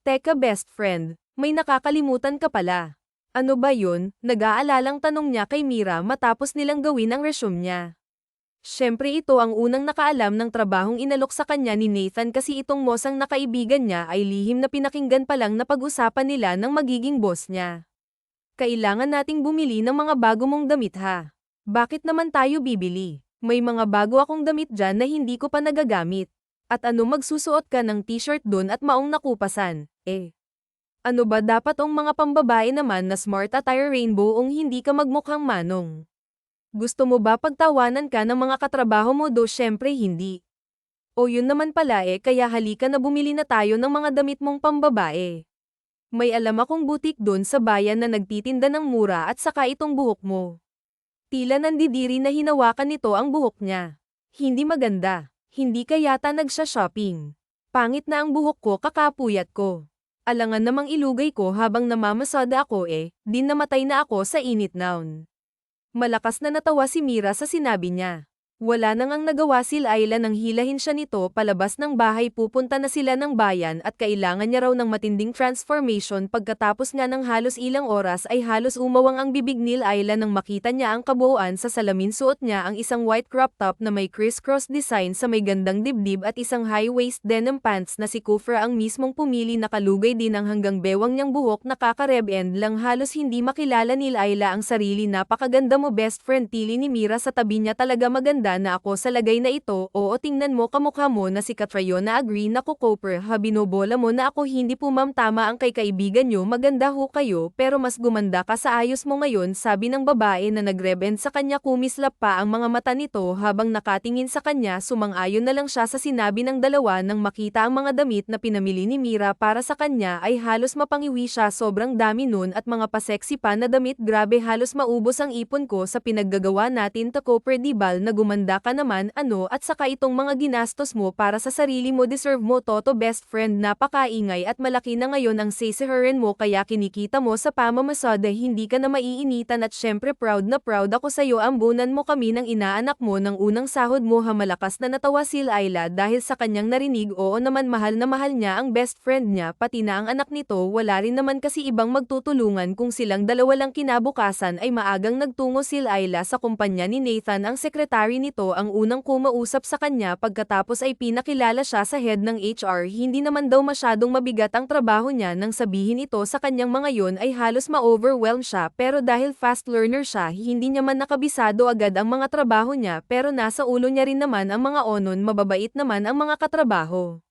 Teka best friend, may nakakalimutan ka pala. Ano ba yun? Nag-aalalang tanong niya kay Mira matapos nilang gawin ang resume niya. Siyempre ito ang unang nakaalam ng trabahong inalok sa kanya ni Nathan kasi itong mosang na kaibigan niya ay lihim na pinakinggan pa lang na pag-usapan nila ng magiging boss niya. Kailangan nating bumili ng mga bago mong damit ha. Bakit naman tayo bibili? May mga bago akong damit dyan na hindi ko pa nagagamit. At ano magsusuot ka ng t-shirt dun at maong nakupasan, eh. Ano ba dapat ang mga pambabae naman na smart attire rainbow hindi ka magmukhang manong? Gusto mo ba pagtawanan ka ng mga katrabaho mo do? Syempre hindi. O yun naman pala kaya halika na bumili na tayo ng mga damit mong pambabae. May alam akong butik dun sa bayan na nagtitinda ng mura at saka itong buhok mo. Tila nandidiri na hinawakan nito ang buhok niya. Hindi maganda. Hindi ka yata nagsha-shopping. Pangit na ang buhok ko, kakapuyat ko. Alangan namang ilugay ko habang namamasada ako din namatay na ako sa init noun. Malakas na natawa si Mira sa sinabi niya. Wala nang ang nagawa si Layla nang hilahin siya nito palabas ng bahay. Pupunta na sila ng bayan at kailangan niya raw ng matinding transformation. Pagkatapos nga ng halos ilang oras ay halos umawang ang bibig ni Layla nang makita niya ang kabuuan sa salamin. Suot niya ang isang white crop top na may criss-cross design sa may gandang dibdib at isang high-waist denim pants na si Kufra ang mismong pumili. Nakalugay din ang hanggang bewang niyang buhok, nakaka-rev end lang, halos hindi makilala ni Layla ang sarili. Napakaganda mo best friend, tili ni Mira sa tabi niya. Talaga maganda na ako sa lagay na ito. Oo, tingnan mo kamukha mo na si Catriona. Agree na ko Cooper ha, binobola mo na ako. Hindi po ma'am, tama ang kay kaibigan nyo, maganda ho kayo pero mas gumanda ka sa ayos mo ngayon, sabi ng babae na nag-rebend sa kanya. Kumislap pa ang mga mata nito habang nakatingin sa kanya. Sumang-ayon na lang siya sa sinabi ng dalawa nang makita ang mga damit na pinamili ni Mira para sa kanya ay halos mapangiwi siya. Sobrang dami nun at mga pa-sexy pa na damit. Grabe, halos maubos ang ipon ko sa pinaggagawa natin ta Cooper, di bal na gumanda ka naman ano, at saka itong mga ginastos mo para sa sarili mo, deserve mo toto best friend. Napakaingay at malaki na ngayon ang sisihirin mo kaya kinikita mo sa pamamasada, hindi ka na maiinitan at syempre proud na proud ako sa'yo. Ambunan mo kami ng inaanak mo ng unang sahod mo ha. Malakas na natawa si Layla dahil sa kanyang narinig. Oo naman, mahal na mahal niya ang best friend niya pati na ang anak nito. Wala rin naman kasi ibang magtutulungan kung silang dalawa lang. Kinabukasan ay maagang nagtungo si Layla sa kumpanya ni Nathan. Ang sekretary nito ang unang kumausap sa kanya pagkatapos ay pinakilala siya sa head ng HR. Hindi naman daw masyadong mabigat ang trabaho niya. Nang sabihin ito sa kanyang mga yon ay halos ma-overwhelm siya, pero dahil fast learner siya hindi niya man nakabisado agad ang mga trabaho niya, pero nasa ulo niya rin naman ang mga onon. Mababait naman ang mga katrabaho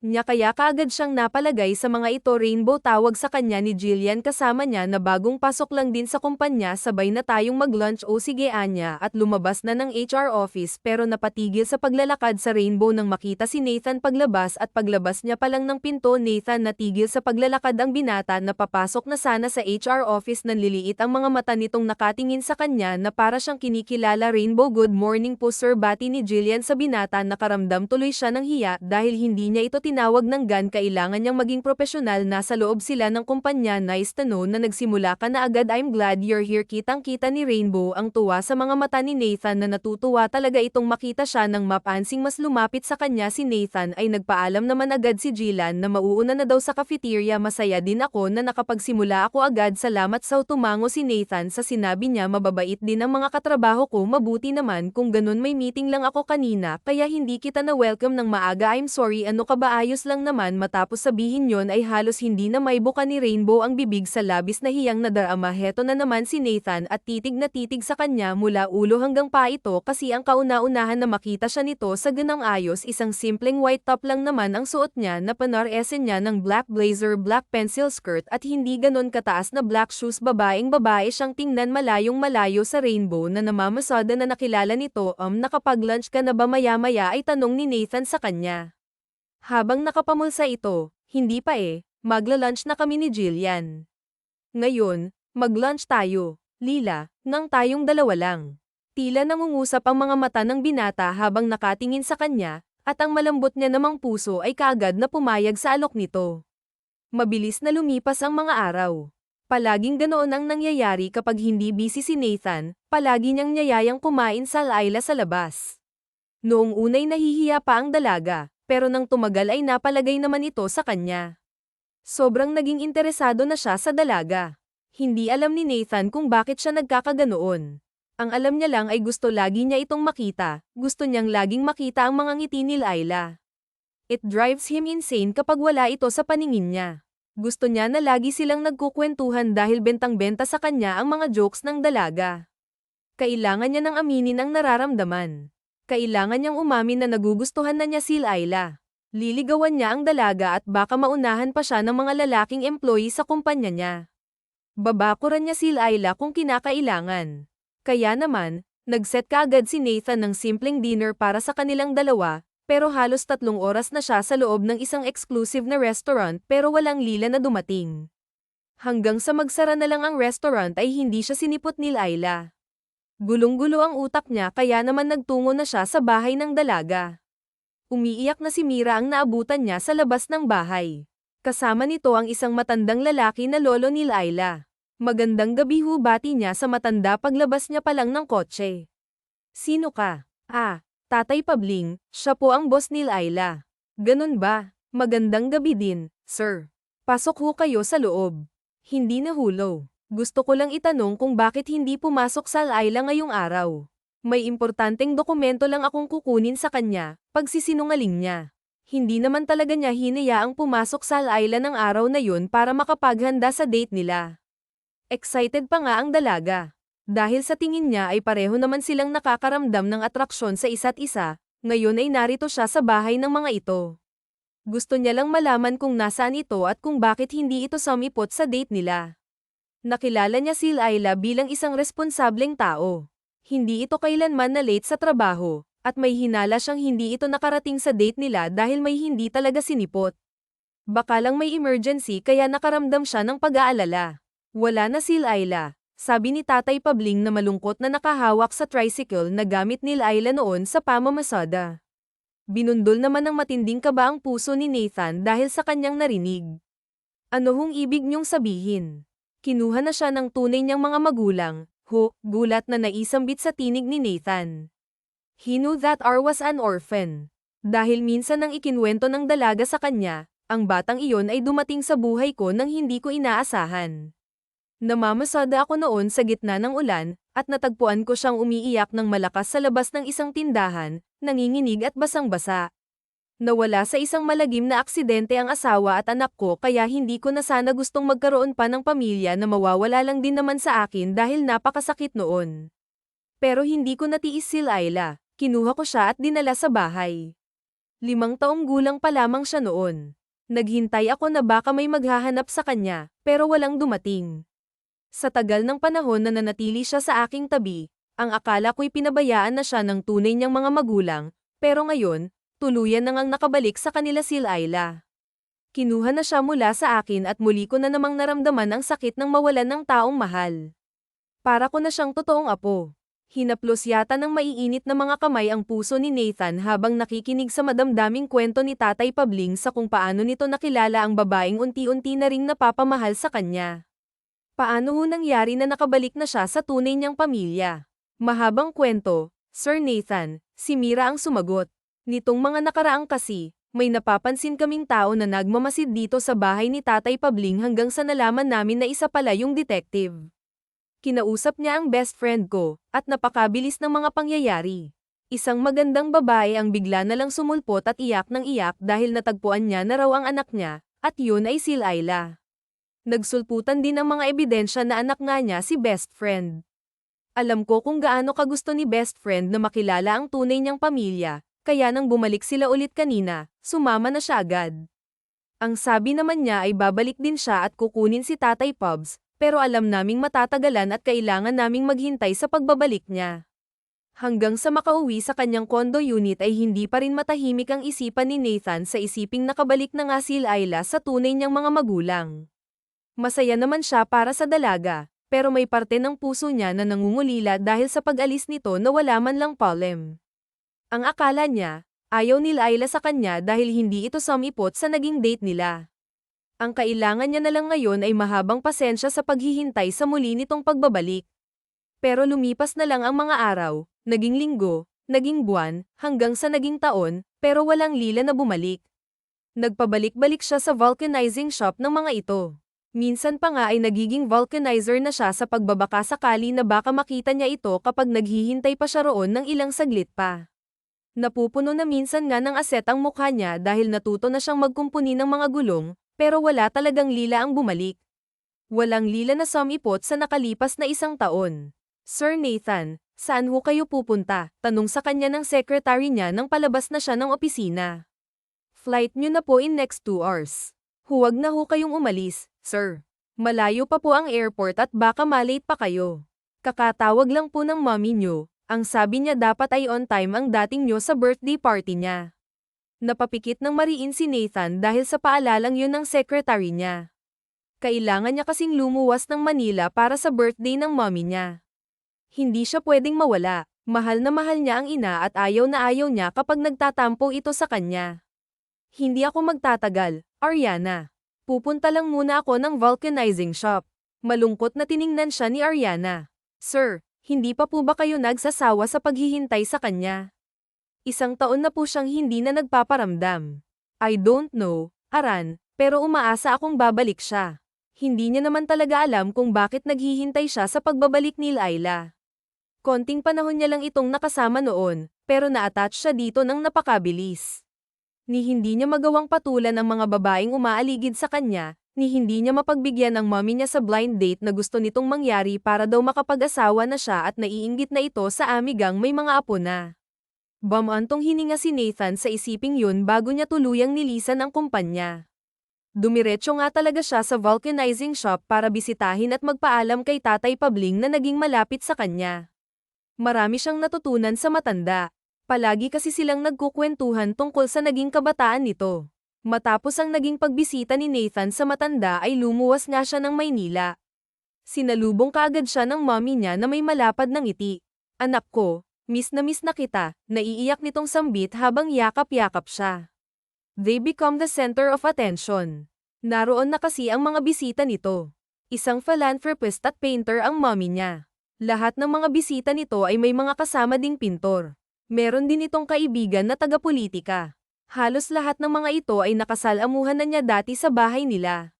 niya kaya kaagad siyang napalagay sa mga ito. Rainbow, tawag sa kanya ni Jillian kasama niya na bagong pasok lang din sa kumpanya. Sabay na tayong mag-lunch. O sige anya, at lumabas na ng HR office pero napatigil sa paglalakad sa Rainbow nang makita si Nathan paglabas, at paglabas niya pa lang ng pinto Nathan natigil sa paglalakad ang binata na papasok na sana sa HR office. Nanliliit ang mga mata nitong nakatingin sa kanya na para siyang kinikilala. Rainbow, good morning po sir, bati ni Jillian sa binata. Nakaramdam tuloy siya ng hiya dahil hindi niya ito tinawag ng gan. Kailangan niyang maging profesional. Nasa loob sila ng kumpanya. Nice to know na nagsimula ka na agad. I'm glad you're here. Kitang-kita ni Rainbow ang tuwa sa mga mata ni Nathan na natutuwa talaga itong makita siya. Nang mapansing mas lumapit sa kanya si Nathan ay nagpaalam naman agad si Jillian na mauuna na daw sa cafeteria. Masaya din ako na nakapagsimula ako agad. Salamat sa tumango si Nathan sa sinabi niya. Mababait din ang mga katrabaho ko. Mabuti naman kung ganun, may meeting lang ako kanina kaya hindi kita na welcome ng maaga. I'm sorry, ano ka ba, ayos lang naman. Matapos sabihin yon ay halos hindi na may buka ni Rainbow ang bibig sa labis na hiyang nadarama. Heto na naman si Nathan at titig na titig sa kanya mula ulo hanggang paa. Ito kasi ang kauna-unahan na makita siya nito sa ganang ayos. Isang simpleng white top lang naman ang suot niya na panaresen niya ng black blazer, black pencil skirt at hindi ganon kataas na black shoes. Babaeng babae siyang tingnan, malayong malayo sa Rainbow na namamasada na nakilala nito. Nakapag-lunch ka na ba? Maya-maya ay tanong ni Nathan sa kanya. Habang nakapamulsa ito, hindi pa magla-lunch na kami ni Jillian. Ngayon, mag-lunch tayo, Lila, nang tayong dalawa lang. Tila nangungusap ang mga mata ng binata habang nakatingin sa kanya, at ang malambot niya namang puso ay kaagad na pumayag sa alok nito. Mabilis na lumipas ang mga araw. Palaging ganoon ang nangyayari kapag hindi busy si Nathan, palagi niyang niyayayang kumain sa Laila sa labas. Noong unay nahihiya pa ang dalaga, pero nang tumagal ay napalagay naman ito sa kanya. Sobrang naging interesado na siya sa dalaga. Hindi alam ni Nathan kung bakit siya nagkakaganoon. Ang alam niya lang ay gusto lagi niya itong makita, gusto niyang laging makita ang mga ngiti ni Laila. It drives him insane kapag wala ito sa paningin niya. Gusto niya na lagi silang nagkukwentuhan dahil bentang-benta sa kanya ang mga jokes ng dalaga. Kailangan niya nang aminin ang nararamdaman. Kailangan niyang umamin na nagugustuhan na niya si Laila. Liligawan niya ang dalaga at baka maunahan pa siya ng mga lalaking employee sa kumpanya niya. Babakuran niya si Laila kung kinakailangan. Kaya naman, nag-set kaagad si Nathan ng simpleng dinner para sa kanilang dalawa, pero halos 3 oras na siya sa loob ng isang exclusive na restaurant pero walang Lila na dumating. Hanggang sa magsara na lang ang restaurant ay hindi siya sinipot ni Laila. Gulong-gulo ang utak niya kaya naman nagtungo na siya sa bahay ng dalaga. Umiiyak na si Mira ang naabutan niya sa labas ng bahay. Kasama nito ang isang matandang lalaki na lolo ni Laila. Magandang gabi ho bati niya sa matanda paglabas niya pa lang ng kotse. Sino ka? Tatay Pabling, siya po ang boss ni Laila. Ganun ba? Magandang gabi din, sir. Pasok ho kayo sa loob. Hindi nahulo. Gusto ko lang itanong kung bakit hindi pumasok sa Laila ngayong araw. May importanteng dokumento lang akong kukunin sa kanya, pagsisinungaling niya. Hindi naman talaga niya hinayaang pumasok sa Laila ng araw na yun para makapaghanda sa date nila. Excited pa nga ang dalaga. Dahil sa tingin niya ay pareho naman silang nakakaramdam ng atraksyon sa isa't isa, ngayon ay narito siya sa bahay ng mga ito. Gusto niya lang malaman kung nasaan ito at kung bakit hindi ito sumipot sa date nila. Nakilala niya si Laila bilang isang responsableng tao. Hindi ito kailanman na late sa trabaho, at may hinala siyang hindi ito nakarating sa date nila dahil may hindi talaga sinipot. Baka lang may emergency kaya nakaramdam siya ng pag-aalala. Wala na si Laila. Sabi ni Tatay Pabling na malungkot na nakahawak sa tricycle na gamit ni Laila noon sa pamamasada. Binundol naman ng matinding kaba ang puso ni Nathan dahil sa kanyang narinig. Ano hong ibig niyong sabihin? Kinuha na siya ng tunay niyang mga magulang, gulat na naisambit sa tinig ni Nathan. He knew that R was an orphan. Dahil minsan nang ikinwento ng dalaga sa kanya, ang batang iyon ay dumating sa buhay ko nang hindi ko inaasahan. Namamasada ako noon sa gitna ng ulan, at natagpuan ko siyang umiiyak ng malakas sa labas ng isang tindahan, nanginginig at basang-basa. Nawala sa isang malagim na aksidente ang asawa at anak ko kaya hindi ko na sana gustong magkaroon pa ng pamilya na mawawala lang din naman sa akin dahil napakasakit noon. Pero hindi ko natiis si Laila, kinuha ko siya at dinala sa bahay. 5 taong gulang pa lamang siya noon. Naghintay ako na baka may maghahanap sa kanya, pero walang dumating. Sa tagal ng panahon na nanatili siya sa aking tabi, ang akala ko'y pinabayaan na siya ng tunay niyang mga magulang, pero ngayon, tuluyan na ngang nakabalik sa kanila si Laila. Kinuha na siya mula sa akin at muli ko na namang naramdaman ang sakit ng mawalan ng taong mahal. Para ko na siyang totoong apo. Hinaplos yata ng maiinit na mga kamay ang puso ni Nathan habang nakikinig sa madamdaming kwento ni Tatay Pabling sa kung paano nito nakilala ang babaeng unti-unti na ring napapamahal sa kanya. Paano ho nangyari na nakabalik na siya sa tunay niyang pamilya? Mahabang kwento, Sir Nathan, si Mira ang sumagot. Nitong mga nakaraang kasi, may napapansin kaming tao na nagmamasid dito sa bahay ni Tatay Pabling hanggang sa nalaman namin na isa pala yung detective. Kinausap niya ang best friend ko, at napakabilis ng mga pangyayari. Isang magandang babae ang bigla na lang sumulpot at iyak ng iyak dahil natagpuan niya na raw ang anak niya, at yun ay si Laila. Nagsulputan din ang mga ebidensya na anak nga niya si best friend. Alam ko kung gaano kagusto ni best friend na makilala ang tunay niyang pamilya, kaya nang bumalik sila ulit kanina, sumama na siya agad. Ang sabi naman niya ay babalik din siya at kukunin si Tatay Pubs, pero alam naming matatagalan at kailangan naming maghintay sa pagbabalik niya. Hanggang sa makauwi sa kanyang condo unit ay hindi pa rin matahimik ang isipan ni Nathan sa isiping nakabalik na nga si Laila sa tunay niyang mga magulang. Masaya naman siya para sa dalaga, pero may parte ng puso niya na nangungulila dahil sa pag-alis nito na wala man lang palem. Ang akala niya, ayaw ni Laila sa kanya dahil hindi ito sumipot sa naging date nila. Ang kailangan niya na lang ngayon ay mahabang pasensya sa paghihintay sa muli nitong pagbabalik. Pero lumipas na lang ang mga araw, naging linggo, naging buwan, hanggang sa naging taon, pero walang Lila na bumalik. Nagpabalik-balik siya sa vulcanizing shop ng mga ito. Minsan pa nga ay nagiging vulcanizer na siya sa pagbabaka sakali na baka makita niya ito kapag naghihintay pa siya roon ng ilang saglit pa. Napupuno na minsan nga ng aset ang mukha niya dahil natuto na siyang magkumpuni ng mga gulong, pero wala talagang Lila ang bumalik. Walang Lila na sumipot sa nakalipas na isang taon. Sir Nathan, saan ho kayo pupunta? Tanong sa kanya ng secretary niya nang palabas na siya ng opisina. Flight niyo na po in next 2 hours. Huwag na ho kayong umalis, sir. Malayo pa po ang airport at baka malate pa kayo. Kakatawag lang po ng mommy niyo. Ang sabi niya dapat ay on time ang dating niyo sa birthday party niya. Napapikit ng mariin si Nathan dahil sa paalalang yun ng secretary niya. Kailangan niya kasing lumuwas ng Manila para sa birthday ng mommy niya. Hindi siya pwedeng mawala. Mahal niya ang ina at ayaw na ayaw niya kapag nagtatampo ito sa kanya. Hindi ako magtatagal, Ariana. Pupunta lang muna ako ng vulcanizing shop. Malungkot na tiningnan siya ni Ariana. Sir, hindi pa po ba kayo nagsasawa sa paghihintay sa kanya? 1 taon na po siyang hindi na nagpaparamdam. I don't know, Aran, pero umaasa akong babalik siya. Hindi niya naman talaga alam kung bakit naghihintay siya sa pagbabalik ni Laila. Konting panahon niya lang itong nakasama noon, pero na-attach siya dito ng napakabilis. Ni hindi niya magawang patulan ang mga babaeng umaaligid sa kanya, ni hindi niya mapagbigyan ng mommy niya sa blind date na gusto nitong mangyari para daw makapag-asawa na siya at naiinggit na ito sa amigang may mga apo na. Bamantong hininga si Nathan sa isiping yun bago niya tuluyang nilisan ang kumpanya. Dumiretso nga talaga siya sa vulcanizing shop para bisitahin at magpaalam kay Tatay Pabling na naging malapit sa kanya. Marami siyang natutunan sa matanda. Palagi kasi silang nagkukwentuhan tungkol sa naging kabataan nito. Matapos ang naging pagbisita ni Nathan sa matanda ay lumuwas nga siya ng Maynila. Sinalubong kaagad siya ng mommy niya na may malapad ng ngiti. Anak ko, miss na kita, naiiyak nitong sambit habang yakap-yakap siya. They become the center of attention. Naroon na kasi ang mga bisita nito. Isang philanthropist at painter ang mommy niya. Lahat ng mga bisita nito ay may mga kasama ding pintor. Meron din itong kaibigan na taga-politika. Halos lahat ng mga ito ay nakasalamuhan na niya dati sa bahay nila.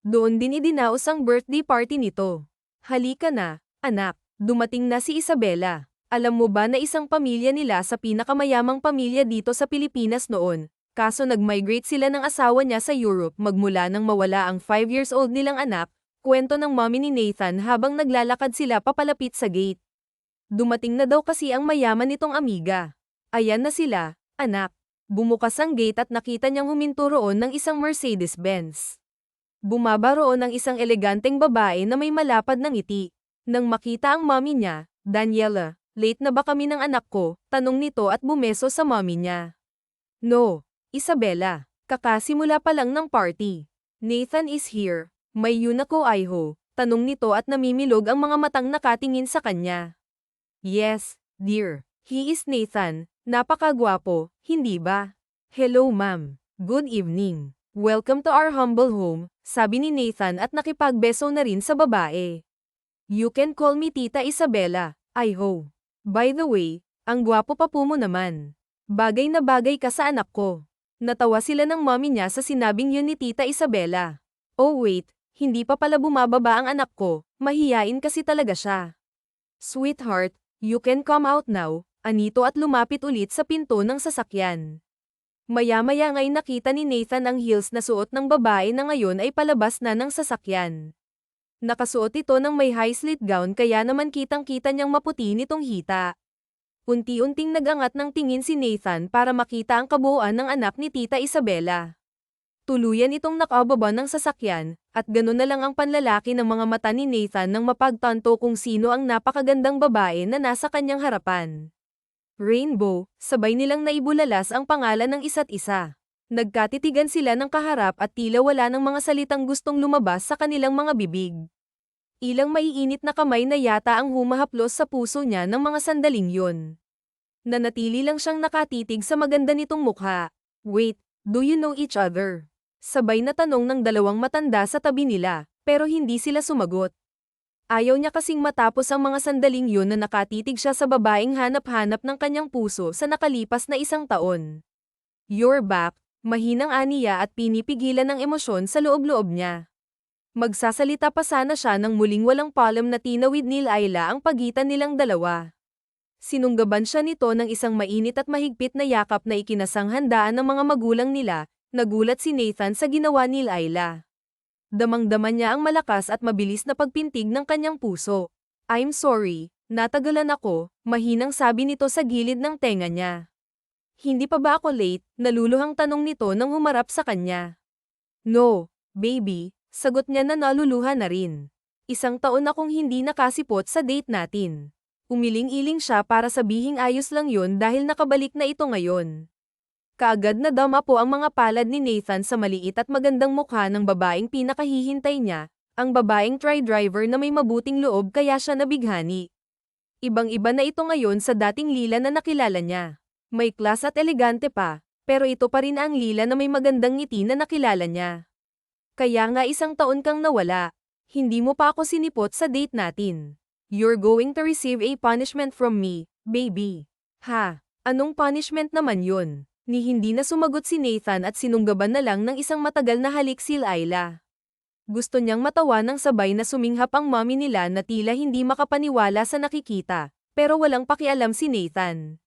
Doon din idinaos ang birthday party nito. Halika na, anak, dumating na si Isabela. Alam mo ba na isang pamilya nila sa pinakamayamang pamilya dito sa Pilipinas noon, kaso nag-migrate sila ng asawa niya sa Europe magmula nang mawala ang 5 years old nilang anak, kwento ng mommy ni Nathan habang naglalakad sila papalapit sa gate. Dumating na daw kasi ang mayaman nitong amiga. Ayan na sila, anak. Bumukas ang gate at nakita niyang huminto roon ng isang Mercedes-Benz. Bumaba roon ang isang eleganteng babae na may malapad ng ngiti. Nang makita ang mommy niya, Daniela, late na ba kami ng anak ko? Tanong nito at bumeso sa mommy niya. No, Isabela, kakasimula pa lang ng party. Nathan is here. May Yunako Aiho? Tanong nito at namimilog ang mga matang nakatingin sa kanya. Yes, dear. He is Nathan. Napakagwapo, hindi ba? Hello ma'am. Good evening. Welcome to our humble home, sabi ni Nathan at nakipagbeso na rin sa babae. You can call me Tita Isabela, Aiho. By the way, ang gwapo pa po mo naman. Bagay na bagay ka sa anak ko. Natawa sila ng mommy niya sa sinabing yun ni Tita Isabela. Oh wait, hindi pa pala bumababa ang anak ko, mahiyain kasi talaga siya. Sweetheart, you can come out now, anito at lumapit ulit sa pinto ng sasakyan. Maya-maya nga'y nakita ni Nathan ang heels na suot ng babae na ngayon ay palabas na ng sasakyan. Nakasuot ito ng may high-slit gown kaya naman kitang-kita niyang maputi nitong hita. Unti-unting nagangat ng tingin si Nathan para makita ang kabuuan ng anak ni Tita Isabela. Tuluyan itong nakababa ng sasakyan, at gano'n na lang ang panlalaki ng mga mata ni Nathan nang mapagtanto kung sino ang napakagandang babae na nasa kanyang harapan. Rainbow, sabay nilang naibulalas ang pangalan ng isa't isa. Nagkatitigan sila ng kaharap at tila wala ng mga salitang gustong lumabas sa kanilang mga bibig. Ilang maiinit na kamay na yata ang humahaplos sa puso niya ng mga sandaling yun. Nanatili lang siyang nakatitig sa maganda nitong mukha. Wait, do you know each other? Sabay na tanong ng dalawang matanda sa tabi nila, pero hindi sila sumagot. Ayaw niya kasing matapos ang mga sandaling yun na nakatitig siya sa babaeng hanap-hanap ng kanyang puso sa nakalipas na 1 taon. You're back, mahinang aniya at pinipigilan ng emosyon sa loob-loob niya. Magsasalita pa sana siya nang muling walang palem na tinawid ni Layla ang pagitan nilang dalawa. Sinunggaban siya nito ng isang mainit at mahigpit na yakap na ikinasang handaan ng mga magulang nila. Nagulat si Nathan sa ginawa ni Layla. Damang-dama niya ang malakas at mabilis na pagpintig ng kanyang puso. I'm sorry, natagalan ako, mahinang sabi nito sa gilid ng tenga niya. Hindi pa ba ako late? Naluluhang tanong nito nang humarap sa kanya. No, baby, sagot niya na naluluha na rin. 1 taon akong hindi nakasipot sa date natin. Umiling-iling siya para sabihing ayos lang yun dahil nakabalik na ito ngayon. Kaagad na dama po ang mga palad ni Nathan sa maliit at magandang mukha ng babaeng pinakahihintay niya, ang babaeng tri-driver na may mabuting loob kaya siya nabighani. Ibang-iba na ito ngayon sa dating Lila na nakilala niya. May class at elegante pa, pero ito pa rin ang Lila na may magandang ngiti na nakilala niya. Kaya nga 1 taon kang nawala. Hindi mo pa ako sinipot sa date natin. You're going to receive a punishment from me, baby. Ha? Anong punishment naman yun? Ni hindi na sumagot si Nathan at sinunggaban na lang ng isang matagal na halik si Layla. Gusto niyang matawa ng sabay na suminghap ang mommy nila na tila hindi makapaniwala sa nakikita, pero walang pakialam si Nathan.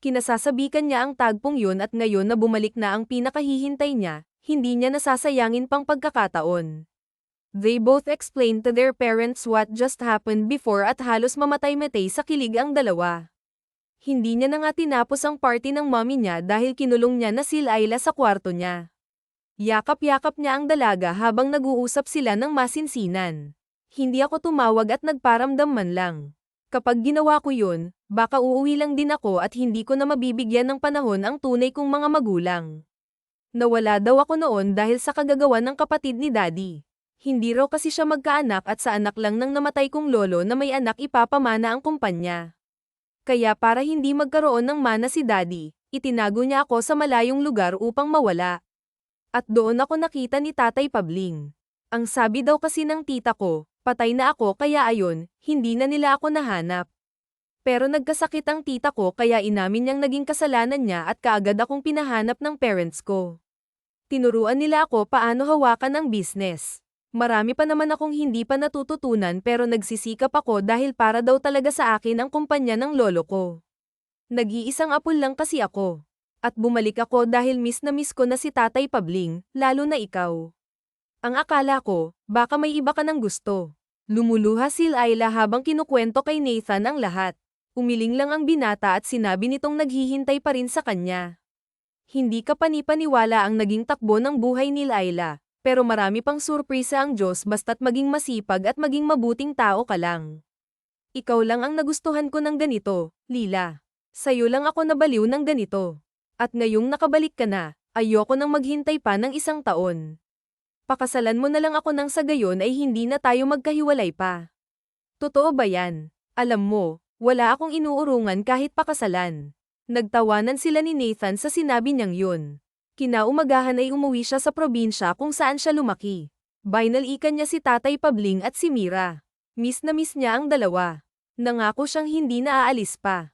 Kinasasabikan niya ang tagpong yun at ngayon na bumalik na ang pinakahihintay niya, hindi niya nasasayangin pang pagkakataon. They both explained to their parents what just happened before at halos mamatay-matay sa kilig ang dalawa. Hindi niya na nga tinapos ang party ng mommy niya dahil kinulong niya na si Layla sa kwarto niya. Yakap-yakap niya ang dalaga habang nag-uusap sila ng masinsinan. Hindi ako tumawag at nagparamdam man lang. Kapag ginawa ko yun, baka uuwi lang din ako at hindi ko na mabibigyan ng panahon ang tunay kong mga magulang. Nawala daw ako noon dahil sa kagagawan ng kapatid ni Daddy. Hindi raw kasi siya magkaanak at sa anak lang ng namatay kong lolo na may anak ipapamana ang kumpanya. Kaya para hindi magkaroon ng mana si Daddy, itinago niya ako sa malayong lugar upang mawala. At doon ako nakita ni Tatay Pabling. Ang sabi daw kasi ng tita ko, patay na ako kaya ayon, hindi na nila ako nahanap. Pero nagkasakit ang tita ko kaya inamin niyang naging kasalanan niya at kaagad akong pinahanap ng parents ko. Tinuruan nila ako paano hawakan ang business. Marami pa naman akong hindi pa natututunan pero nagsisikap ako dahil para daw talaga sa akin ang kumpanya ng lolo ko. Nag-iisang apol lang kasi ako. At bumalik ako dahil miss na miss ko na si Tatay Pabling, lalo na ikaw. Ang akala ko, baka may iba ka ng gusto. Lumuluha si Layla habang kinukwento kay Nathan ang lahat. Umiling lang ang binata at sinabi nitong naghihintay pa rin sa kanya. Hindi ka panipaniwala ang naging takbo ng buhay ni Layla. Pero marami pang surpresa ang Diyos basta't maging masipag at maging mabuting tao ka lang. Ikaw lang ang nagustuhan ko ng ganito, Lila. Sa'yo lang ako nabaliw ng ganito. At ngayong nakabalik ka na, ayoko nang maghintay pa ng 1 taon. Pakasalan mo na lang ako nang sa gayon ay hindi na tayo magkahiwalay pa. Totoo ba yan? Alam mo, wala akong inuurungan kahit pakasalan. Nagtawanan sila ni Nathan sa sinabi niyang yun. Kinaumagahan ay umuwi siya sa probinsya kung saan siya lumaki. Binalikan niya si Tatay Pabling at si Mira. Miss na miss niya ang dalawa. Nangako siyang hindi na aalis pa.